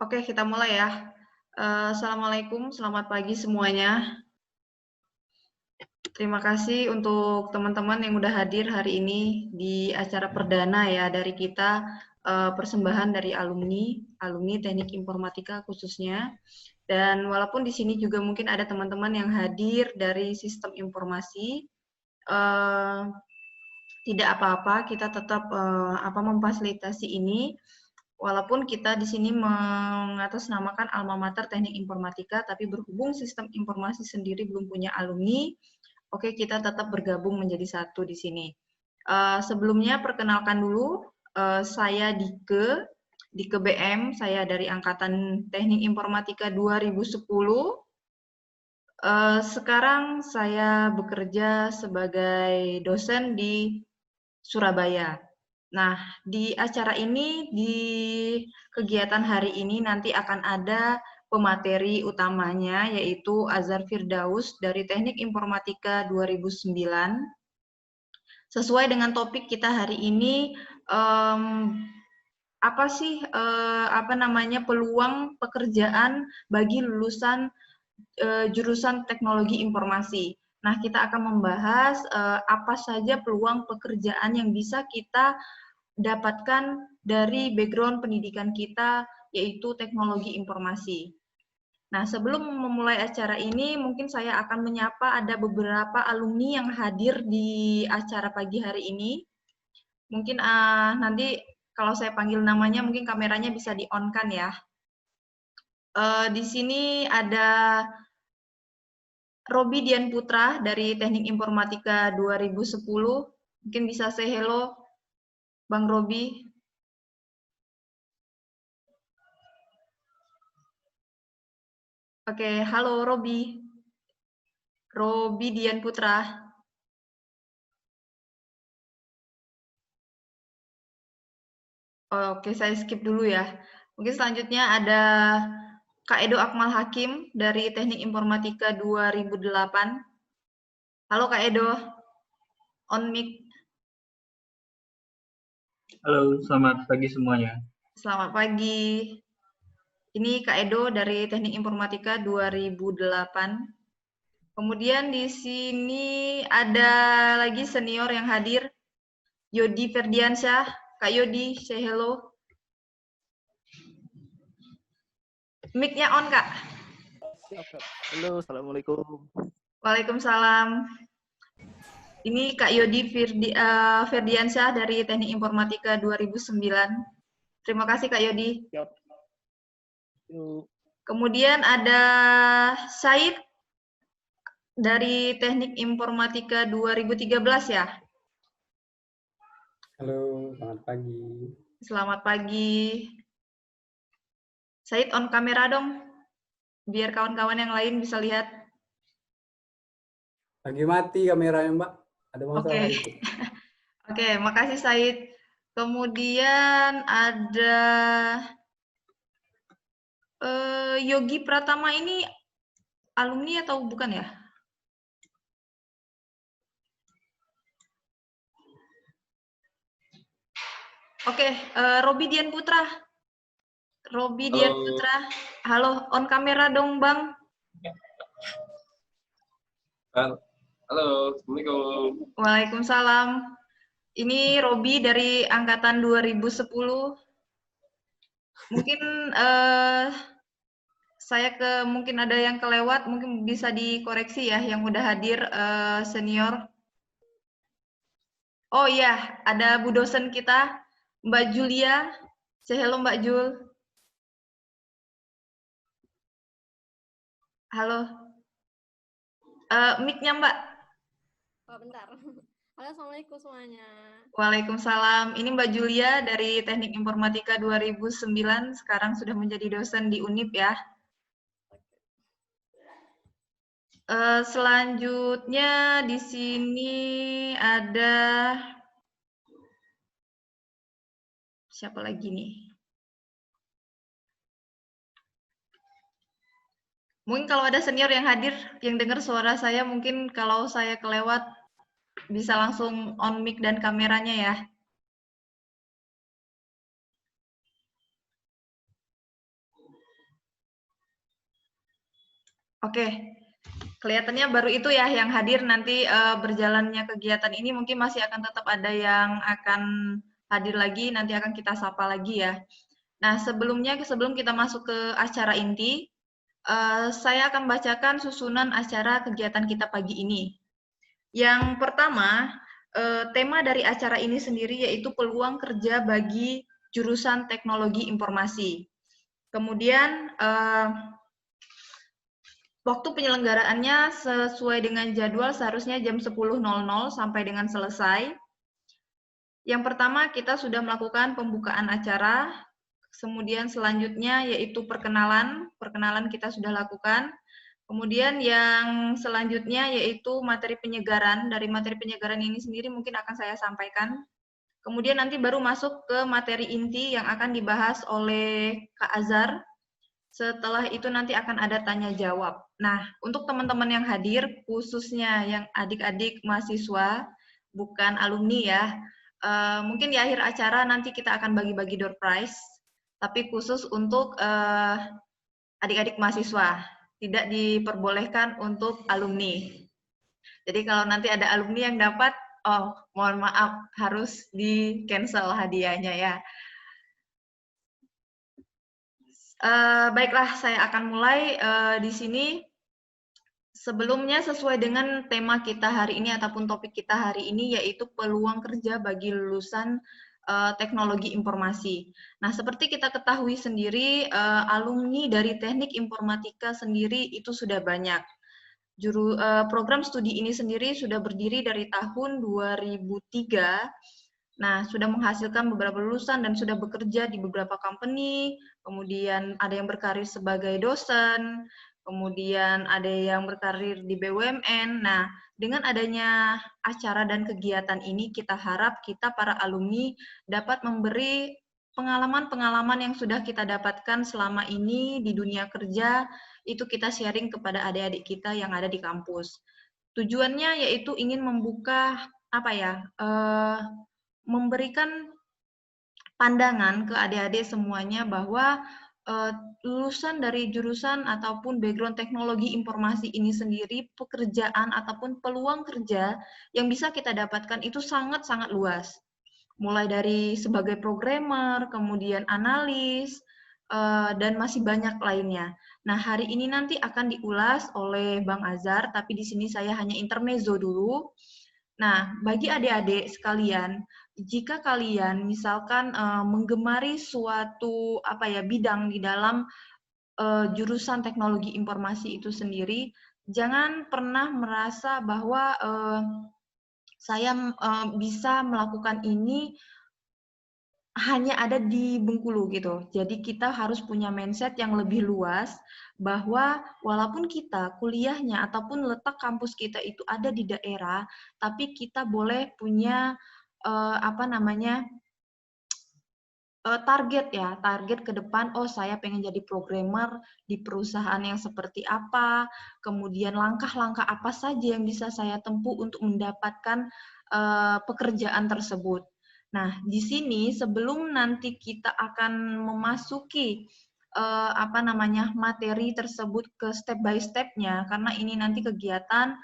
Oke, kita mulai ya. Assalamualaikum, selamat pagi semuanya. Terima kasih untuk teman-teman yang udah hadir hari ini di acara perdana ya dari kita, persembahan dari alumni Teknik Informatika khususnya. Dan walaupun di sini juga mungkin ada teman-teman yang hadir dari sistem informasi, tidak apa-apa, kita tetap memfasilitasi ini. Walaupun kita di sini mengatasnamakan alma mater Teknik Informatika, tapi berhubung sistem informasi sendiri belum punya alumni, oke kita tetap bergabung menjadi satu di sini. Sebelumnya perkenalkan dulu, saya Dike BM, saya dari Angkatan Teknik Informatika 2010. Sekarang saya bekerja sebagai dosen di Surabaya. Nah, di acara ini, di kegiatan hari ini nanti akan ada pemateri utamanya, yaitu Azhar Firdaus dari Teknik Informatika 2009. Sesuai dengan topik kita hari ini, apa sih peluang pekerjaan bagi lulusan jurusan teknologi informasi. Nah, kita akan membahas apa saja peluang pekerjaan yang bisa kita dapatkan dari background pendidikan kita, yaitu teknologi informasi. Nah, sebelum memulai acara ini, mungkin saya akan menyapa ada beberapa alumni yang hadir di acara pagi hari ini. Mungkin nanti kalau saya panggil namanya, mungkin kameranya bisa di-on-kan ya. Di sini ada Robi Dian Putra dari Teknik Informatika 2010. Mungkin bisa say hello, Bang Robi. Oke, halo Robi. Robi Dian Putra. Oke, saya skip dulu ya. Mungkin selanjutnya ada Kak Edo Akmal Hakim dari Teknik Informatika 2008. Halo Kak Edo, on mic. Halo, selamat pagi semuanya. Selamat pagi. Ini Kak Edo dari Teknik Informatika 2008. Kemudian di sini ada lagi senior yang hadir, Yodi Ferdiansyah. Kak Yodi, say hello. Mic-nya on, Kak. Siap, Kak. Halo, Assalamualaikum. Waalaikumsalam. Ini Kak Yodi Ferdiansyah dari Teknik Informatika 2009. Terima kasih Kak Yodi. Siap. Yuk. Kemudian ada Said dari Teknik Informatika 2013 ya. Halo, selamat pagi. Selamat pagi. Said on kamera dong, biar kawan-kawan yang lain bisa lihat. Lagi mati kameranya, Mbak. Ada masalah itu. Oke, makasih Said. Kemudian ada Yogi Pratama, ini alumni atau bukan ya? Oke, Robi Dian Putra. Robi Dian Putra. Halo, on kamera dong, Bang. Halo, Assalamualaikum. Waalaikumsalam. Ini Robi dari Angkatan 2010. Mungkin mungkin ada yang kelewat, mungkin bisa dikoreksi ya yang udah hadir senior. Oh iya, ada Bu dosen kita, Mbak Julia. Say hello Mbak Jul. Halo. Mic-nya Mbak. Oh, bentar. Halo, Assalamualaikum semuanya. Waalaikumsalam. Ini Mbak Julia dari Teknik Informatika 2009, sekarang sudah menjadi dosen di UNIP ya. Selanjutnya di sini ada siapa lagi nih? Mungkin kalau ada senior yang hadir, yang dengar suara saya, mungkin kalau saya kelewat bisa langsung on mic dan kameranya ya. Oke, kelihatannya baru itu ya yang hadir. Nanti berjalannya kegiatan ini mungkin masih akan tetap ada yang akan hadir lagi, nanti akan kita sapa lagi ya. Nah, sebelum kita masuk ke acara inti, saya akan bacakan susunan acara kegiatan kita pagi ini. Yang pertama, tema dari acara ini sendiri yaitu peluang kerja bagi jurusan teknologi informasi. Kemudian, waktu penyelenggaraannya sesuai dengan jadwal seharusnya jam 10.00 sampai dengan selesai. Yang pertama, kita sudah melakukan pembukaan acara, kemudian selanjutnya yaitu perkenalan kita sudah lakukan. Kemudian yang selanjutnya yaitu materi penyegaran. Dari materi penyegaran ini sendiri mungkin akan saya sampaikan. Kemudian nanti baru masuk ke materi inti yang akan dibahas oleh Kak Azhar. Setelah itu nanti akan ada tanya jawab. Nah, untuk teman-teman yang hadir, khususnya yang adik-adik mahasiswa, bukan alumni ya, mungkin di akhir acara nanti kita akan bagi-bagi door prize, tapi khusus untuk adik-adik mahasiswa, tidak diperbolehkan untuk alumni. Jadi kalau nanti ada alumni yang dapat, oh mohon maaf, harus di-cancel hadiahnya ya. Baiklah, saya akan mulai di sini. Sebelumnya sesuai dengan tema kita hari ini ataupun topik kita hari ini yaitu peluang kerja bagi lulusan teknologi informasi. Nah, seperti kita ketahui sendiri, alumni dari teknik informatika sendiri itu sudah banyak. Program studi ini sendiri sudah berdiri dari tahun 2003. Nah, sudah menghasilkan beberapa lulusan dan sudah bekerja di beberapa company, kemudian ada yang berkarir sebagai dosen, kemudian ada yang berkarir di BUMN. Nah, dengan adanya acara dan kegiatan ini, kita harap kita para alumni dapat memberi pengalaman-pengalaman yang sudah kita dapatkan selama ini di dunia kerja, itu kita sharing kepada adik-adik kita yang ada di kampus. Tujuannya yaitu ingin membuka, memberikan pandangan ke adik-adik semuanya bahwa lulusan dari jurusan ataupun background teknologi informasi ini sendiri, pekerjaan ataupun peluang kerja yang bisa kita dapatkan itu sangat-sangat luas. Mulai dari sebagai programmer, kemudian analis, dan masih banyak lainnya. Nah, hari ini nanti akan diulas oleh Bang Azhar, tapi di sini saya hanya intermezzo dulu. Nah, bagi adik-adik sekalian, jika kalian misalkan menggemari suatu bidang di dalam jurusan teknologi informasi itu sendiri, jangan pernah merasa bahwa saya bisa melakukan ini hanya ada di Bengkulu gitu. Jadi kita harus punya mindset yang lebih luas bahwa walaupun kita kuliahnya ataupun letak kampus kita itu ada di daerah, tapi kita boleh punya target ke depan. Oh, saya pengen jadi programmer di perusahaan yang seperti apa, kemudian langkah-langkah apa saja yang bisa saya tempuh untuk mendapatkan pekerjaan tersebut. Nah, di sini sebelum nanti kita akan memasuki materi tersebut ke step by step-nya, karena ini nanti kegiatan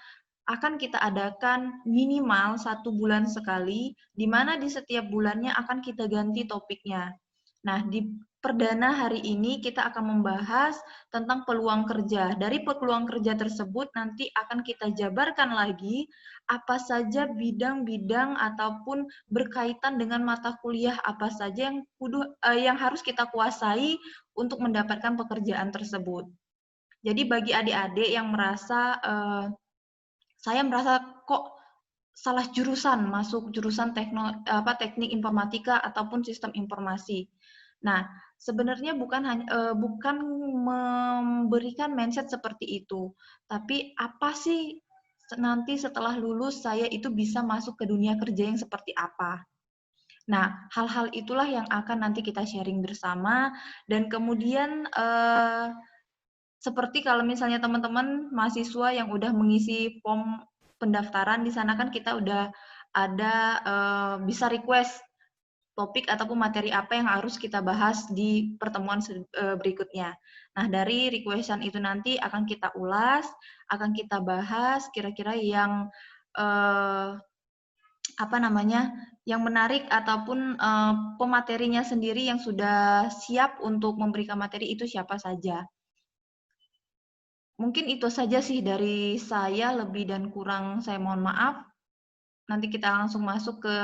akan kita adakan minimal 1 bulan sekali, di mana di setiap bulannya akan kita ganti topiknya. Nah, di perdana hari ini kita akan membahas tentang peluang kerja. Dari peluang kerja tersebut nanti akan kita jabarkan lagi apa saja bidang-bidang ataupun berkaitan dengan mata kuliah apa saja yang harus kita kuasai untuk mendapatkan pekerjaan tersebut. Jadi bagi adik-adik yang merasa saya merasa kok salah jurusan, masuk jurusan teknik informatika ataupun sistem informasi. Nah, sebenarnya bukan memberikan mindset seperti itu, tapi apa sih nanti setelah lulus saya itu bisa masuk ke dunia kerja yang seperti apa. Nah, hal-hal itulah yang akan nanti kita sharing bersama, dan kemudian seperti kalau misalnya teman-teman mahasiswa yang udah mengisi form pendaftaran, di sana kan kita udah ada bisa request topik ataupun materi apa yang harus kita bahas di pertemuan berikutnya. Nah, dari requestan itu nanti akan kita ulas, akan kita bahas kira-kira yang yang menarik ataupun pematerinya sendiri yang sudah siap untuk memberikan materi itu siapa saja. Mungkin itu saja sih dari saya, lebih dan kurang saya mohon maaf. Nanti kita langsung masuk ke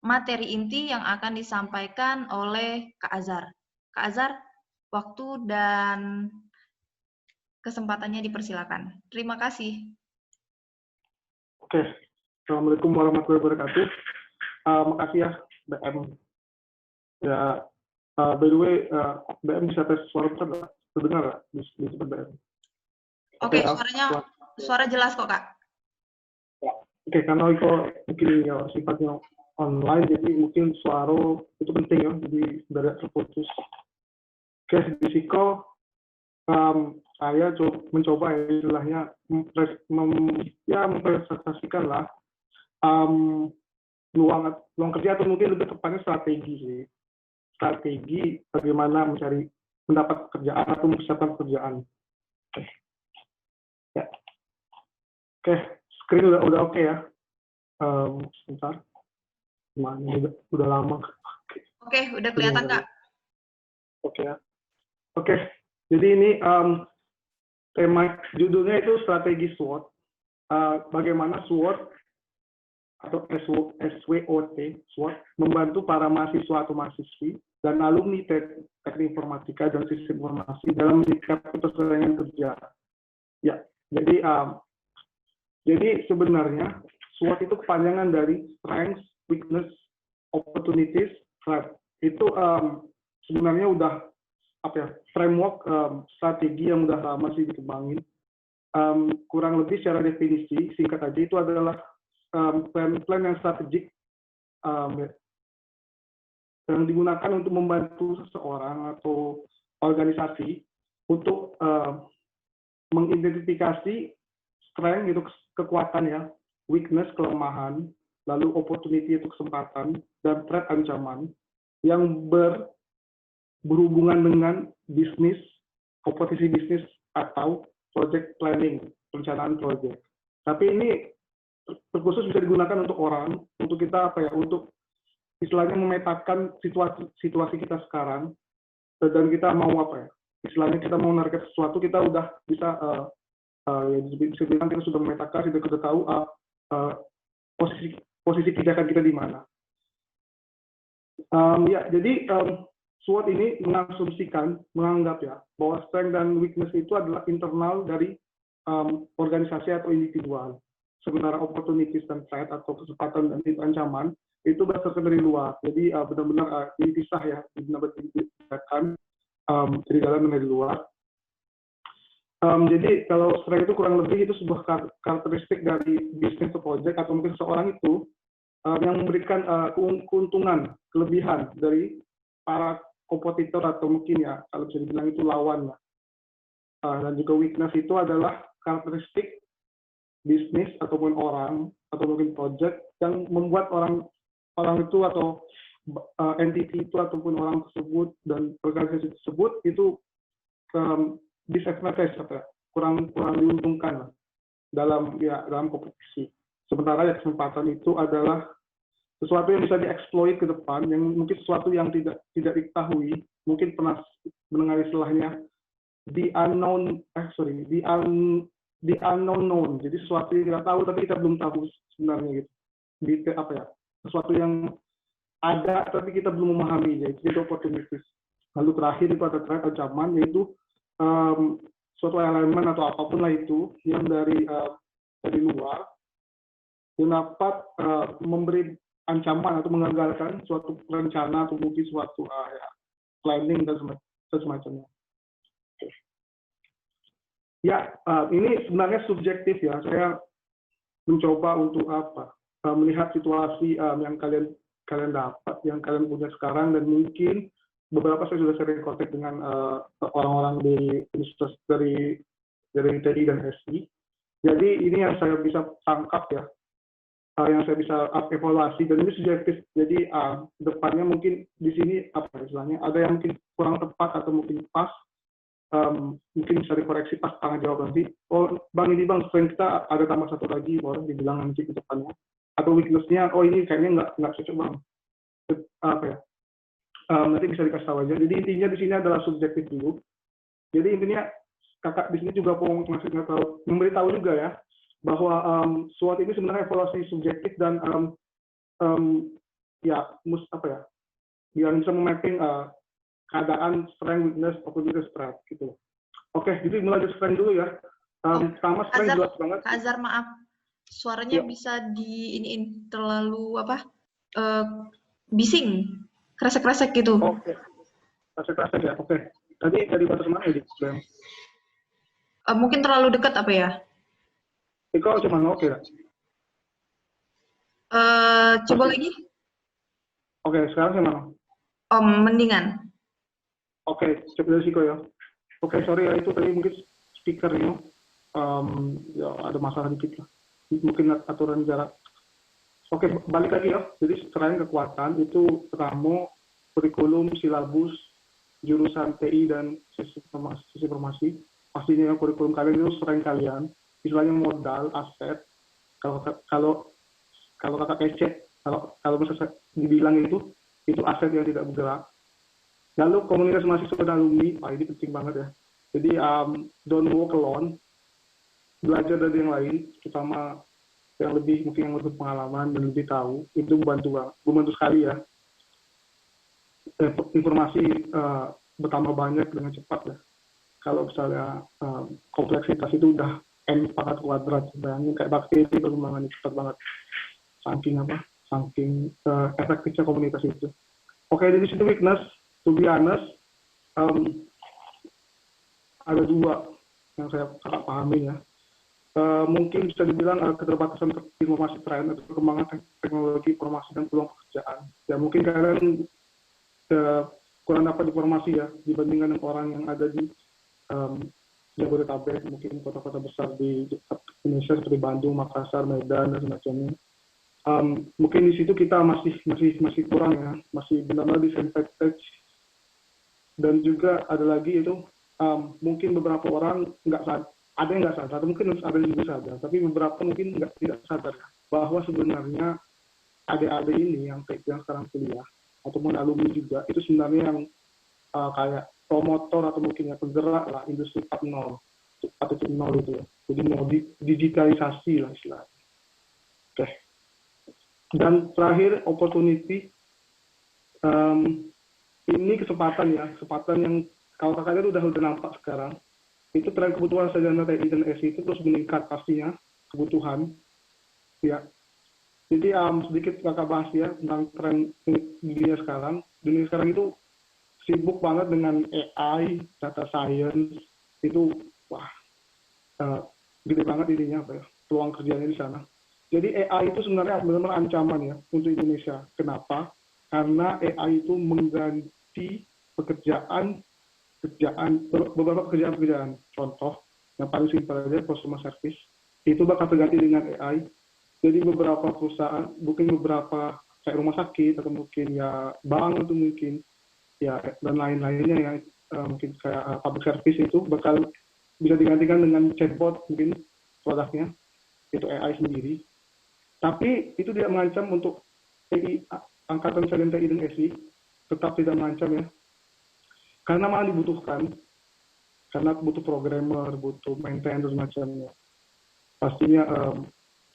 materi inti yang akan disampaikan oleh Kak Azhar. Kak Azhar, waktu dan kesempatannya dipersilakan. Terima kasih. Oke, Assalamualaikum warahmatullahi wabarakatuh. Makasih ya, BM. Ya, by the way, BM bisa tes suara kita nggak? Terdengar nggak di tempat BM? Oke, suara jelas kok, Kak. Oke, karena itu mungkin ya, sifatnya online, jadi mungkin suara itu penting ya, jadi tidak terputus. Oke, di Siko, saya mencoba ya, istilahnya mempresentasikan lah peluang kerja, atau mungkin lebih tepatnya strategi sih. Strategi bagaimana mendapat pekerjaan atau mempersiapkan pekerjaan. Oke. Ya. Oke, screen udah oke ya. Sebentar. Gimana? Udah lama. Oke, udah kelihatan, Kak. Oke ya. Oke. Jadi ini tema judulnya itu strategi SWOT. Bagaimana SWOT atau SWOT membantu para mahasiswa atau mahasiswi dan alumni teknik informatika dan sistem informasi dalam menyikapi persaingan kerja. Ya, jadi sebenarnya SWOT itu kepanjangan dari strengths, weakness, opportunities, threat. Itu sebenarnya udah framework strategi yang udah lama sih dikembangin. Kurang lebih secara definisi singkat aja itu adalah plan yang strategik yang digunakan untuk membantu seseorang atau organisasi untuk mengidentifikasi strength itu kekuatan ya, weakness kelemahan, lalu opportunity itu kesempatan, dan threat ancaman yang berhubungan dengan bisnis, komposisi bisnis atau project planning, perencanaan project. Tapi ini terkhusus bisa digunakan untuk orang, untuk kita untuk istilahnya memetakan situasi kita sekarang, dan kita mau istilahnya kita mau menarget sesuatu, kita udah bisa bisa bilang kita sudah memetakan, kita tahu posisi kebijakan kita di mana. Jadi SWOT ini menganggap ya bahwa strength dan weakness itu adalah internal dari organisasi atau individual. Sementara opportunities dan threat atau kesempatan dan ancaman itu berdasarkan dari luar. Jadi benar-benar dipisah ya, benar-benar dipisahkan dari dalam dan dari luar. Jadi kalau strength itu kurang lebih itu sebuah karakteristik dari bisnis atau project atau mungkin seseorang itu yang memberikan keuntungan, kelebihan dari para kompetitor atau mungkin ya kalau bisa dibilang itu lawan lah. Dan juga weakness itu adalah karakteristik bisnis ataupun orang atau mungkin project yang membuat orang itu atau entity itu ataupun orang tersebut dan organisasi tersebut itu disadvantage kurang diuntungkan lah dalam kompetisi. Sementara ya kesempatan itu adalah sesuatu yang bisa dieksploit ke depan, yang mungkin sesuatu yang tidak diketahui, mungkin pernah mendengar istilahnya the unknown known. Jadi sesuatu yang kita tahu tapi kita belum tahu sebenarnya gitu. Sesuatu yang ada tapi kita belum memahami, yaitu opportunities. Lalu terakhir itu ada threat ancaman, yaitu suatu elemen atau apapun lah itu yang dari luar yang dapat memberi ancaman atau mengagalkan suatu rencana atau mungkin suatu planning dan semacamnya. Ya, ini sebenarnya subjektif ya. Saya mencoba untuk melihat situasi yang kalian dapat, yang kalian punya sekarang, dan mungkin beberapa saya sudah sering kontak dengan orang-orang di universitas dari TI dan SI. Jadi ini yang saya bisa tangkap ya. yang saya bisa evaluasi, dan ini subjektif. Jadi depannya mungkin di sini apa istilahnya, ada yang mungkin kurang tepat atau mungkin pas, mungkin bisa dikoreksi pas tanggal jawab nanti. Oh bang, ini bang, selain kita ada tambah satu lagi, boleh dibilang nanti ke depannya. Atau weakness-nya, oh ini kayaknya nggak cocok bang. Apa ya? Nanti bisa dikasih tahu aja. Jadi intinya di sini adalah subjektif dulu. Jadi intinya kakak di sini juga mau memberitahu juga ya, bahwa SWOT ini sebenarnya evaluasi subjektif dan biar bisa memapping keadaan strength, weakness, opportunity, threat gitu. Oke, jadi mulai dari strength dulu ya. Pertama strength jelas banget. Kak Azhar, maaf, suaranya bisa diiniin terlalu bising, kresek-kresek gitu. Oke, kresek-kresek ya. Oke. Tadi dari batas mana ya, Bang? Mungkin terlalu dekat apa ya? Kok cuma oke ya? Coba lagi. Oke, sekarang gimana? Mendingan. Oke, coba dari Siko ya. Oke, sorry ya, itu tadi mungkin speakernya ya ada masalah dikit lah. Mungkin aturan jarak. Oke, balik lagi ya. Jadi selain kekuatan itu pertama kurikulum, silabus, jurusan TI dan sisi informasi. Pastinya kurikulum kalian itu selain kalian, istilahnya modal, aset. Kalau kakak kece, kalau bisa dibilang itu aset yang tidak bergerak. Lalu komunitas mahasiswa dan alumni, ini penting banget ya. Jadi don't walk alone, belajar dari yang lain, terutama yang lebih pengalaman dan lebih tahu, itu membantu sekali ya. Informasi bertambah banyak dengan cepat ya. Kalau misalnya kompleksitas itu udah n pangkat kuadrat, bayangin kayak bakteri perkembangannya cepat banget. Saking efektifnya komunitas itu. Oke, dari situ weakness, to be honest, ada dua yang saya pahami ya. Mungkin bisa dibilang keterbatasan informasi tren atau perkembangan teknologi informasi dan peluang pekerjaan. Ya mungkin kalian kurang dapat informasi ya dibandingkan dengan orang yang ada di Jabodetabek, mungkin kota-kota besar di Indonesia seperti Bandung, Makassar, Medan dan semacamnya. Mungkin di situ kita masih kurang ya, masih benar-benar disadvantage. Dan juga ada lagi itu mungkin beberapa orang ada yang nggak sadar, mungkin ada yang juga sadar, tapi beberapa mungkin tidak sadar bahwa sebenarnya adik-adik ini yang sekarang kuliah ataupun alumni juga itu sebenarnya yang kayak promotor atau mungkin ya penggerak lah industri 4.0 itu ya. Jadi mau digitalisasi lah istilahnya. Oke. Dan terakhir opportunity, ini kesempatan yang kalau kalian udah nampak sekarang, itu tren kebutuhan sarjana TI dan SI itu terus meningkat pastinya kebutuhan ya. Jadi sedikit kakak bahas ya tentang tren dunia sekarang. Dunia sekarang itu sibuk banget dengan AI, data science, itu gede banget ininya peluang kerjanya di sana. Jadi AI itu sebenarnya benar-benar ancaman ya untuk Indonesia. Kenapa? Karena AI itu mengganti beberapa pekerjaan. Contoh yang paling simpel aja, customer service itu bakal terganti dengan AI. Jadi beberapa perusahaan, mungkin beberapa kayak rumah sakit atau mungkin ya bank atau mungkin ya dan lain-lainnya yang mungkin kayak public service itu bakal bisa digantikan dengan chatbot mungkin produknya itu AI sendiri. Tapi itu tidak mengancam untuk TI, angkatan sarjana TI dan SI tetap tidak mengancam ya. Karena malah dibutuhkan. Karena butuh programmer, butuh maintainer dan macamnya. Pastinya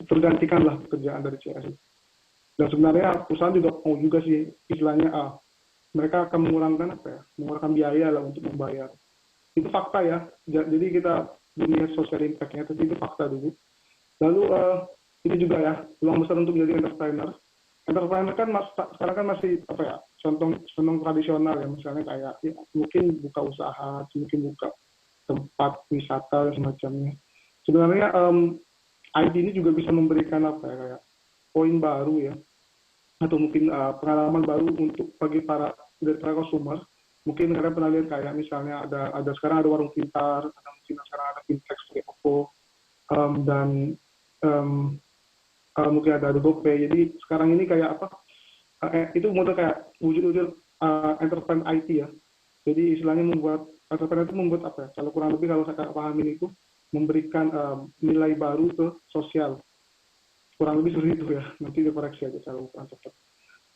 tergantikanlah pekerjaan dari CSI. Dan sebenarnya perusahaan juga mau juga sih istilahnya mereka akan mengurangkan biaya lah untuk membayar. Itu fakta ya. Jadi kita dunia social impact-nya itu fakta dulu. Lalu ini juga ya peluang besar untuk menjadi entrepreneur. Entrepreneur kan sekarang kan masih contoh tradisional ya, misalnya kayak ya, mungkin buka usaha, mungkin buka tempat wisata dan semacamnya. Sebenarnya ID ini juga bisa memberikan kayak poin baru ya, atau mungkin pengalaman baru untuk bagi para konsumer. Mungkin kalian pernah lihat kayak misalnya ada sekarang ada warung pintar, ada mungkin sekarang ada fintech seperti Oppo dan mungkin ada GoPay. Jadi sekarang ini kayak apa? Itu model kayak wujud-wujud enterprise IT ya. Jadi istilahnya membuat enterprise itu membuat apa ya? Kalau kurang lebih kalau saya pahami itu memberikan nilai baru ke sosial. Kurang lebih seperti itu ya. Nanti dikoreksi aja saya lupa cepat.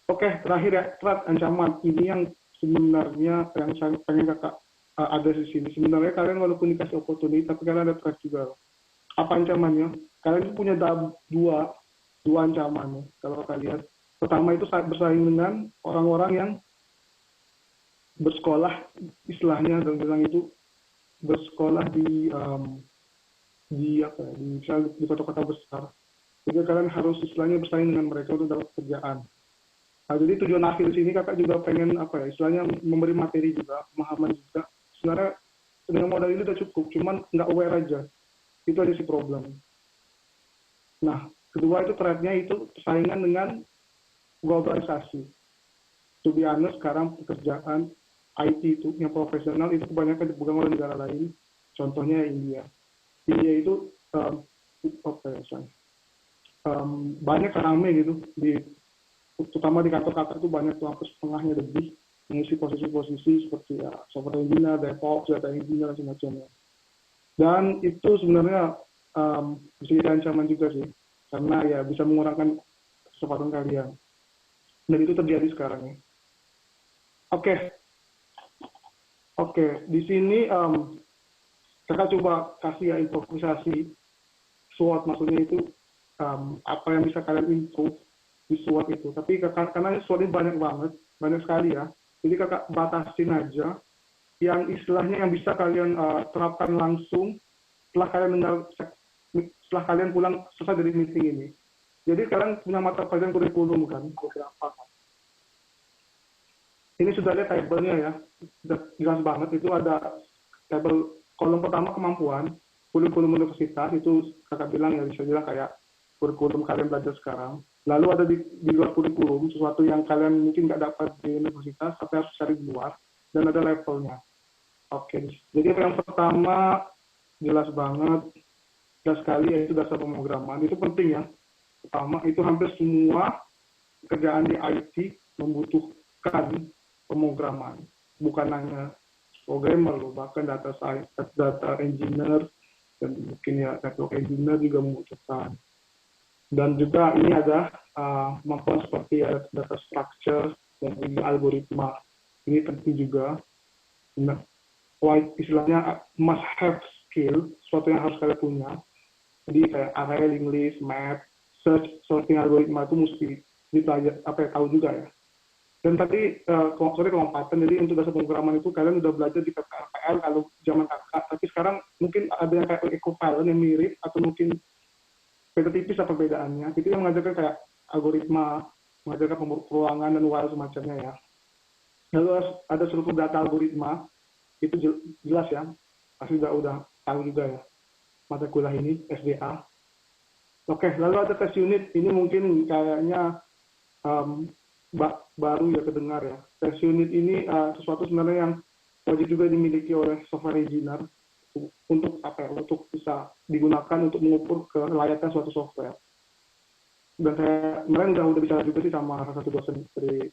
Oke, terakhir ya, threat ancaman. Ini yang sebenarnya yang saya pengen kakak ada di sini. Sebenarnya kalian walaupun dikasih opportunity, tapi kalian ada threat juga. Apa ancamannya? Kalian punya dua ancaman. Kalau kalian lihat, pertama itu saat bersaing dengan orang-orang yang bersekolah, istilahnya dan bilang itu bersekolah di kota-kota besar. Jadi kalian harus istilahnya bersaing dengan mereka untuk dapat pekerjaan. Nah, jadi tujuan akhir di sini kakak juga pengen apa ya, istilahnya memberi materi juga, pemahaman juga. Sebenarnya dengan modal ini udah cukup, cuman nggak aware aja. Itu aja sih problem. Nah, kedua itu threat-nya itu persaingan dengan globalisasi. To be honest, sekarang pekerjaan IT itu yang profesional itu kebanyakan dipegang oleh negara lain. Contohnya India. India itu banyak rame gitu, terutama di kantor-kantor itu banyak tuh hampir setengahnya lebih mengisi posisi-posisi seperti ya, software engineer, DevOps, data engineer, dan semacamnya. Dan itu sebenarnya bisa jadi ancaman juga sih, karena ya bisa mengurangkan kesempatan kalian. Dan itu terjadi sekarang ya. Oke, di sini kakak coba kasih ya improvisasi SWOT, maksudnya itu apa yang bisa kalian improve di SWOT itu. Tapi karena SWOT ini banyak sekali ya. Jadi kakak batasin aja yang istilahnya yang bisa kalian terapkan langsung setelah kalian pulang selesai dari meeting ini. Jadi kalian punya mata pelajaran kurikulum kan, beberapa kan. Ini sudah ada tabelnya ya, sudah jelas banget. Itu ada tabel kolom pertama kemampuan, kurikulum universitas itu kakak bilang ya bisa bilang kayak kurikulum kalian belajar sekarang. Lalu ada di luar kurikulum, sesuatu yang kalian mungkin nggak dapat di universitas, tapi harus cari di luar, dan ada levelnya. Oke, jadi yang pertama jelas banget, jelas sekali yaitu dasar pemrograman. Itu penting ya. Pertama, itu hampir semua pekerjaan di IT membutuhkan pemrograman. Bukan hanya programmer loh, bahkan data science, data engineer, dan mungkin ya network engineer juga membutuhkan. Dan juga ini ada kemampuan seperti data structure dan algoritma. Ini penting juga. Nah, istilahnya must have skill, sesuatu yang harus kalian punya. Jadi kayak array, list, map, search, sorting algoritma itu mesti dipelajari, tahu juga ya. Dan tadi kelompatan, jadi untuk dasar pemrograman itu kalian udah belajar di PPL kalau zaman kakak, tapi sekarang mungkin ada yang kayak equivalent yang mirip atau mungkin beda tipis apa perbedaannya. Itu yang mengajarkan kayak algoritma, mengajarkan peruangan dan while semacamnya ya. Lalu ada struktur data algoritma, itu jelas ya, pasti udah tahu juga ya mata kuliah ini, SDA. Oke, lalu ada test unit, ini mungkin kayaknya baru ya kedengar ya. Test unit ini sesuatu sebenarnya yang wajib juga dimiliki oleh software engineer untuk untuk bisa digunakan untuk mengukur kelayakan suatu software. Dan saya kemarin udah bicara juga sih sama salah satu dosen dari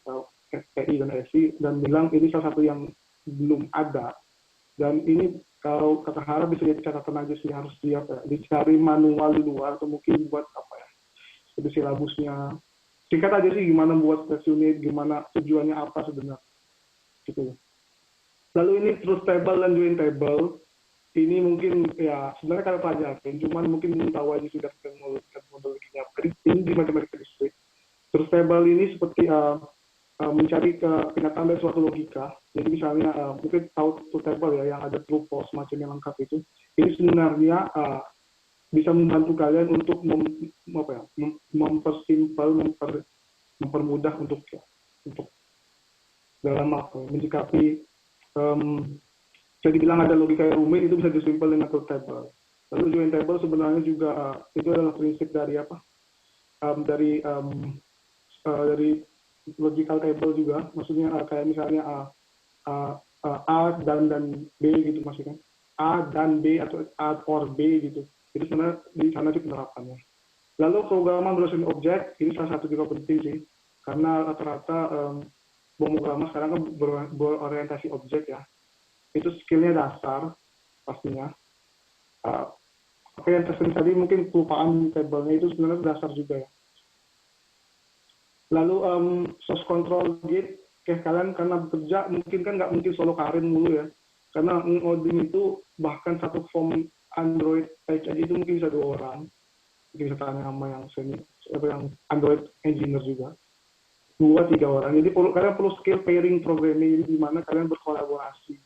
FPI dan SI dan bilang ini salah satu yang belum ada. Dan ini kalau kata harap bisa jadi catatan aja sih, harus dicari manual di luar atau mungkin buat seperti silabusnya. Singkat aja sih gimana buat test unit, gimana tujuannya apa sebenarnya. Gitu. Lalu ini truth table dan join table. Ini mungkin ya sebenarnya kalian pelajarin, cuman mungkin belum tahu aja sudah teknologinya. Ini di matematika listrik. Truth table ini seperti mencari kenyataan dari suatu logika. Jadi misalnya mungkin tahu truth table ya yang ada true false macam yang lengkap itu. Ini sebenarnya bisa membantu kalian untuk mempermudah untuk dalam menyikapi bisa dibilang ada logika yang rumit, itu bisa disimpel dengan truth table. Lalu join table sebenarnya juga itu adalah prinsip dari dari logical table juga, maksudnya kayak misalnya A dan B gitu maksudnya, A dan B atau A or B gitu. Itu sebenarnya di sana sih penerapannya. Lalu pemrograman berdasarkan objek, ini salah satu juga penting sih, karena rata-rata pemrograman sekarang kan berorientasi objek ya. Itu skillnya dasar pastinya. Oke, yang tersebut tadi mungkin kelupaan tabelnya itu sebenarnya dasar juga ya. Lalu source control gate, kayak kalian karena bekerja mungkin kan nggak mungkin solo karir mulu ya, karena ngoding itu bahkan satu form Android page aja itu mungkin bisa 2 orang, mungkin bisa tanya sama yang yang Android engineer juga, 2-3 orang. Jadi kalian perlu skill pairing programming, jadi di mana kalian berkolaborasi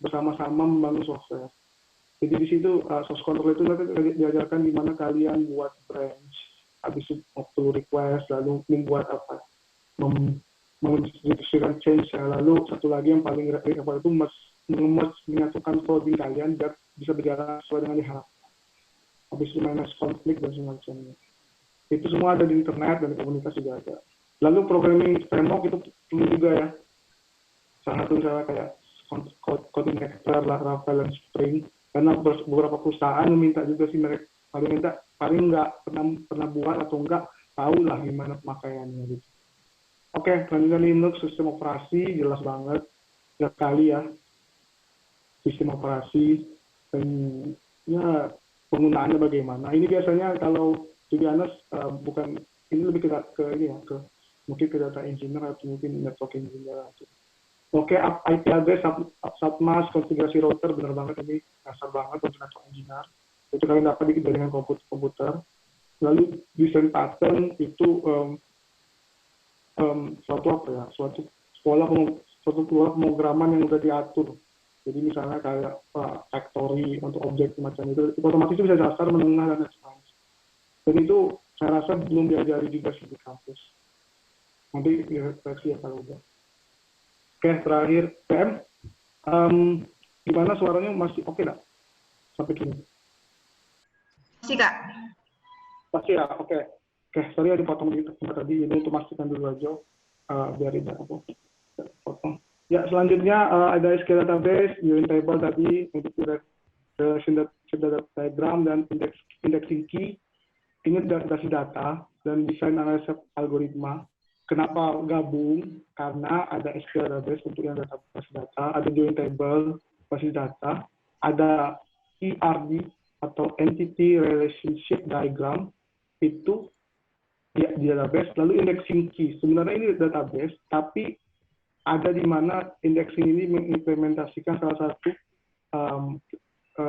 bersama-sama membangun software. Jadi di situ source control itu nanti diajarkan di mana kalian buat branch, habis itu pull request, lalu membuat apa, mendistribusikan change ya. Lalu satu lagi yang paling apa itu menyatukan coding kalian biar bisa berjalan sesuai dengan diharapkan. Habis itu manage konflik dan semacamnya. Itu semua ada di internet dan di komunitas juga ada. Lalu programming framework itu perlu juga ya. Salah satu misalnya kayak coding Vector, Laravel, dan Spring. Karena beberapa perusahaan meminta juga sih mereka paling nggak pernah buat atau nggak tahu lah gimana pemakaiannya gitu. Oke, selanjutnya Linux sistem operasi jelas banget sekali ya, sistem operasi dan ya penggunaannya bagaimana. Ini biasanya kalau to be honest, bukan ini lebih ke ini ya, ke mungkin ke data engineer atau mungkin network engineer. Oke, IP address, submas, konfigurasi router, benar banget ini dasar banget untuk network engineer. Itu kalian dapat dari dengan komputer. Lalu desain pattern itu suatu pemrograman yang sudah diatur. Jadi misalnya kayak factory untuk objek semacam itu otomatis itu bisa dasar, menengah, dan ekspansi. Dan itu saya rasa belum diajari juga sih di kampus. Nanti direfleksi ya kalau udah. Oke, terakhir PM. Gimana suaranya, masih oke nggak sampai kini? Masih, Kak. Pasti ya, oke. Oke, sorry ada potong di tempat tadi, ini untuk pastikan dulu aja, biar tidak apa potong. Ya, selanjutnya ada SQL database, join table tadi, data diagram, dan indexing key. Ini data data dan desain analisa algoritma. Kenapa gabung? Karena ada SQL database untuk yang data, ada join table, basis data, ada ERD atau Entity Relationship Diagram, itu di database, lalu indexing key. Sebenarnya ini database, tapi ada di mana indexing ini mengimplementasikan salah satu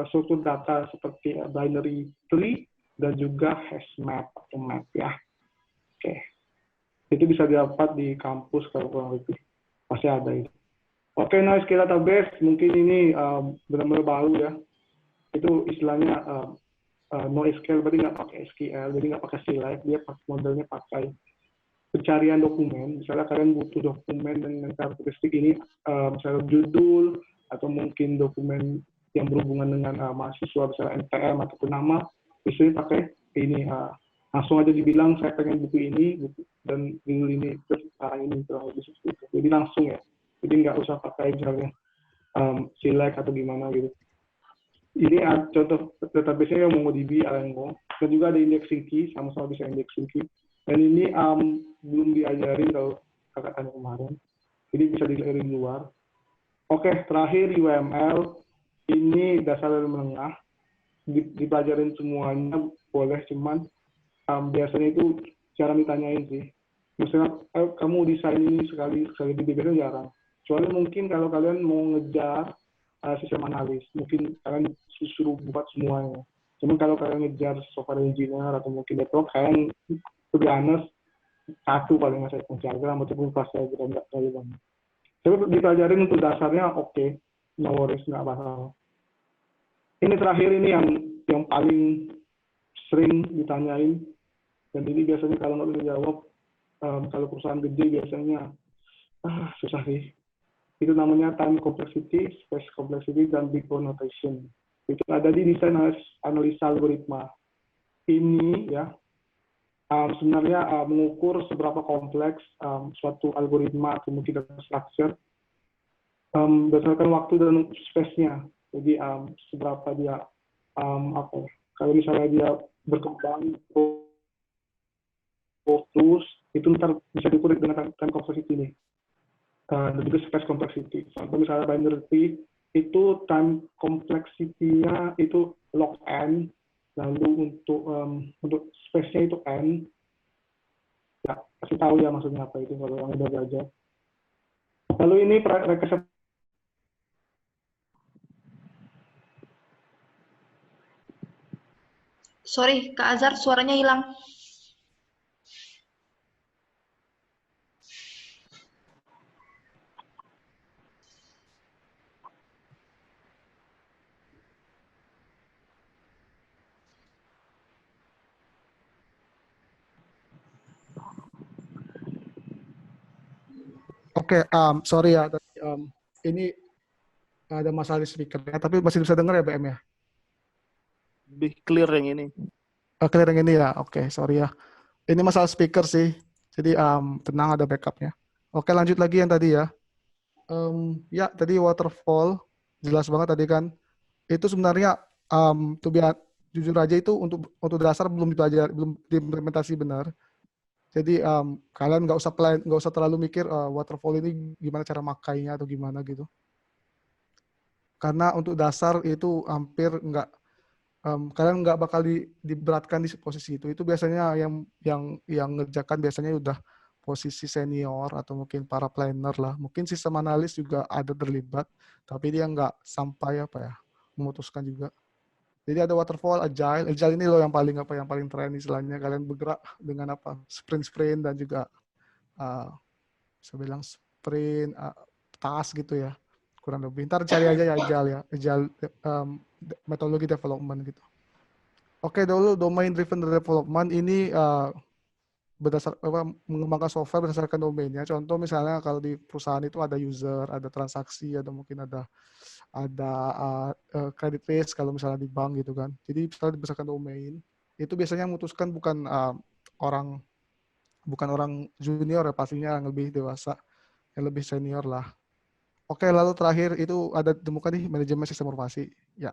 struktur data seperti binary tree dan juga hash map atau map ya. Oke. Itu bisa didapat di kampus kalau kurang lebih. Pasti ada itu. Oke, NoSQL database mungkin ini benar-benar baru ya. Itu istilahnya NoSQL, berarti nggak pakai SQL, jadi nggak pakai select, dia modelnya pakai pencarian dokumen. Misalnya kalian butuh dokumen dengan karakteristik ini, misalnya judul atau mungkin dokumen yang berhubungan dengan mahasiswa, misalnya NPM ataupun nama, biasanya pakai ini. Langsung aja dibilang saya pengen buku ini dan judul ini terus ini kurang lebih seperti itu. Jadi langsung ya. Jadi nggak usah pakai misalnya select atau gimana gitu. Ini contoh database-nya yang MongoDB, Alengo, dan juga ada indexing key, sama-sama bisa indexing key. Dan ini belum diajarin kalau kakak tanya kemarin. Jadi bisa dilihat di luar. Oke, terakhir UML. Ini dasar dan menengah. Dipelajarin semuanya boleh, cuman biasanya itu jarang ditanyain sih. Misalnya kamu desain ini sekali biasanya jarang. Soalnya mungkin kalau kalian mau ngejar sistem analis, mungkin kalian suruh buat semuanya. Cuman kalau kalian ngejar software engineer atau mungkin network, kalian lebih honest satu paling nggak saya diagram ataupun pas saya nggak terlalu banyak. Tapi dipelajarin untuk dasarnya oke, no worries, nggak masalah. Ini terakhir ini yang paling sering ditanyain, dan ini biasanya kalau nggak bisa jawab, kalau perusahaan gede biasanya susah sih. Itu namanya time complexity, space complexity, dan big O notation. Itu ada di desain analisa algoritma. Ini ya sebenarnya mengukur seberapa kompleks suatu algoritma atau mungkin data structure berdasarkan waktu dan space-nya. Jadi seberapa dia Kalau misalnya dia berkembang terus, itu ntar bisa diukur dengan time complexity ini. Dan juga space complexity. Contoh misalnya binary tree, itu time complexity-nya itu log n, lalu untuk space-nya itu n. Ya, kasih tahu ya maksudnya apa itu kalau yang udah belajar. Lalu ini recursive. Sorry, Kak Azhar, suaranya hilang. Oke, sorry ya, tadi, ini ada masalah di speakernya, tapi masih bisa dengar ya BM ya? Lebih clear yang ini. Clear yang ini ya, oke, sorry ya. Ini masalah speaker sih, jadi tenang ada backupnya. Oke, lanjut lagi yang tadi ya. Ya, tadi waterfall, jelas banget tadi kan. Itu sebenarnya, jujur aja itu untuk dasar belum dipelajari, belum diimplementasi benar. Jadi kalian nggak usah terlalu mikir waterfall ini gimana cara makainya atau gimana gitu. Karena untuk dasar itu hampir nggak, kalian nggak bakal diberatkan di posisi itu. Itu biasanya yang ngerjakan biasanya udah posisi senior atau mungkin para planner lah. Mungkin sistem analis juga ada terlibat, tapi dia nggak sampai memutuskan juga. Jadi ada waterfall, agile. Agile ini loh yang paling tren istilahnya. Kalian bergerak dengan sprint dan juga saya bilang sprint task gitu ya, kurang lebih. Ntar cari aja ya agile metodologi development gitu. Oke, dulu domain driven development ini mengembangkan software berdasarkan domainnya. Contoh misalnya kalau di perusahaan itu ada user, ada transaksi, ada mungkin ada credit risk kalau misalnya di bank gitu kan. Jadi misalnya berdasarkan domain, itu biasanya memutuskan bukan orang junior ya, pastinya yang lebih dewasa, yang lebih senior lah. Oke, lalu terakhir itu ada ditemukan nih manajemen sistem informasi. Ya.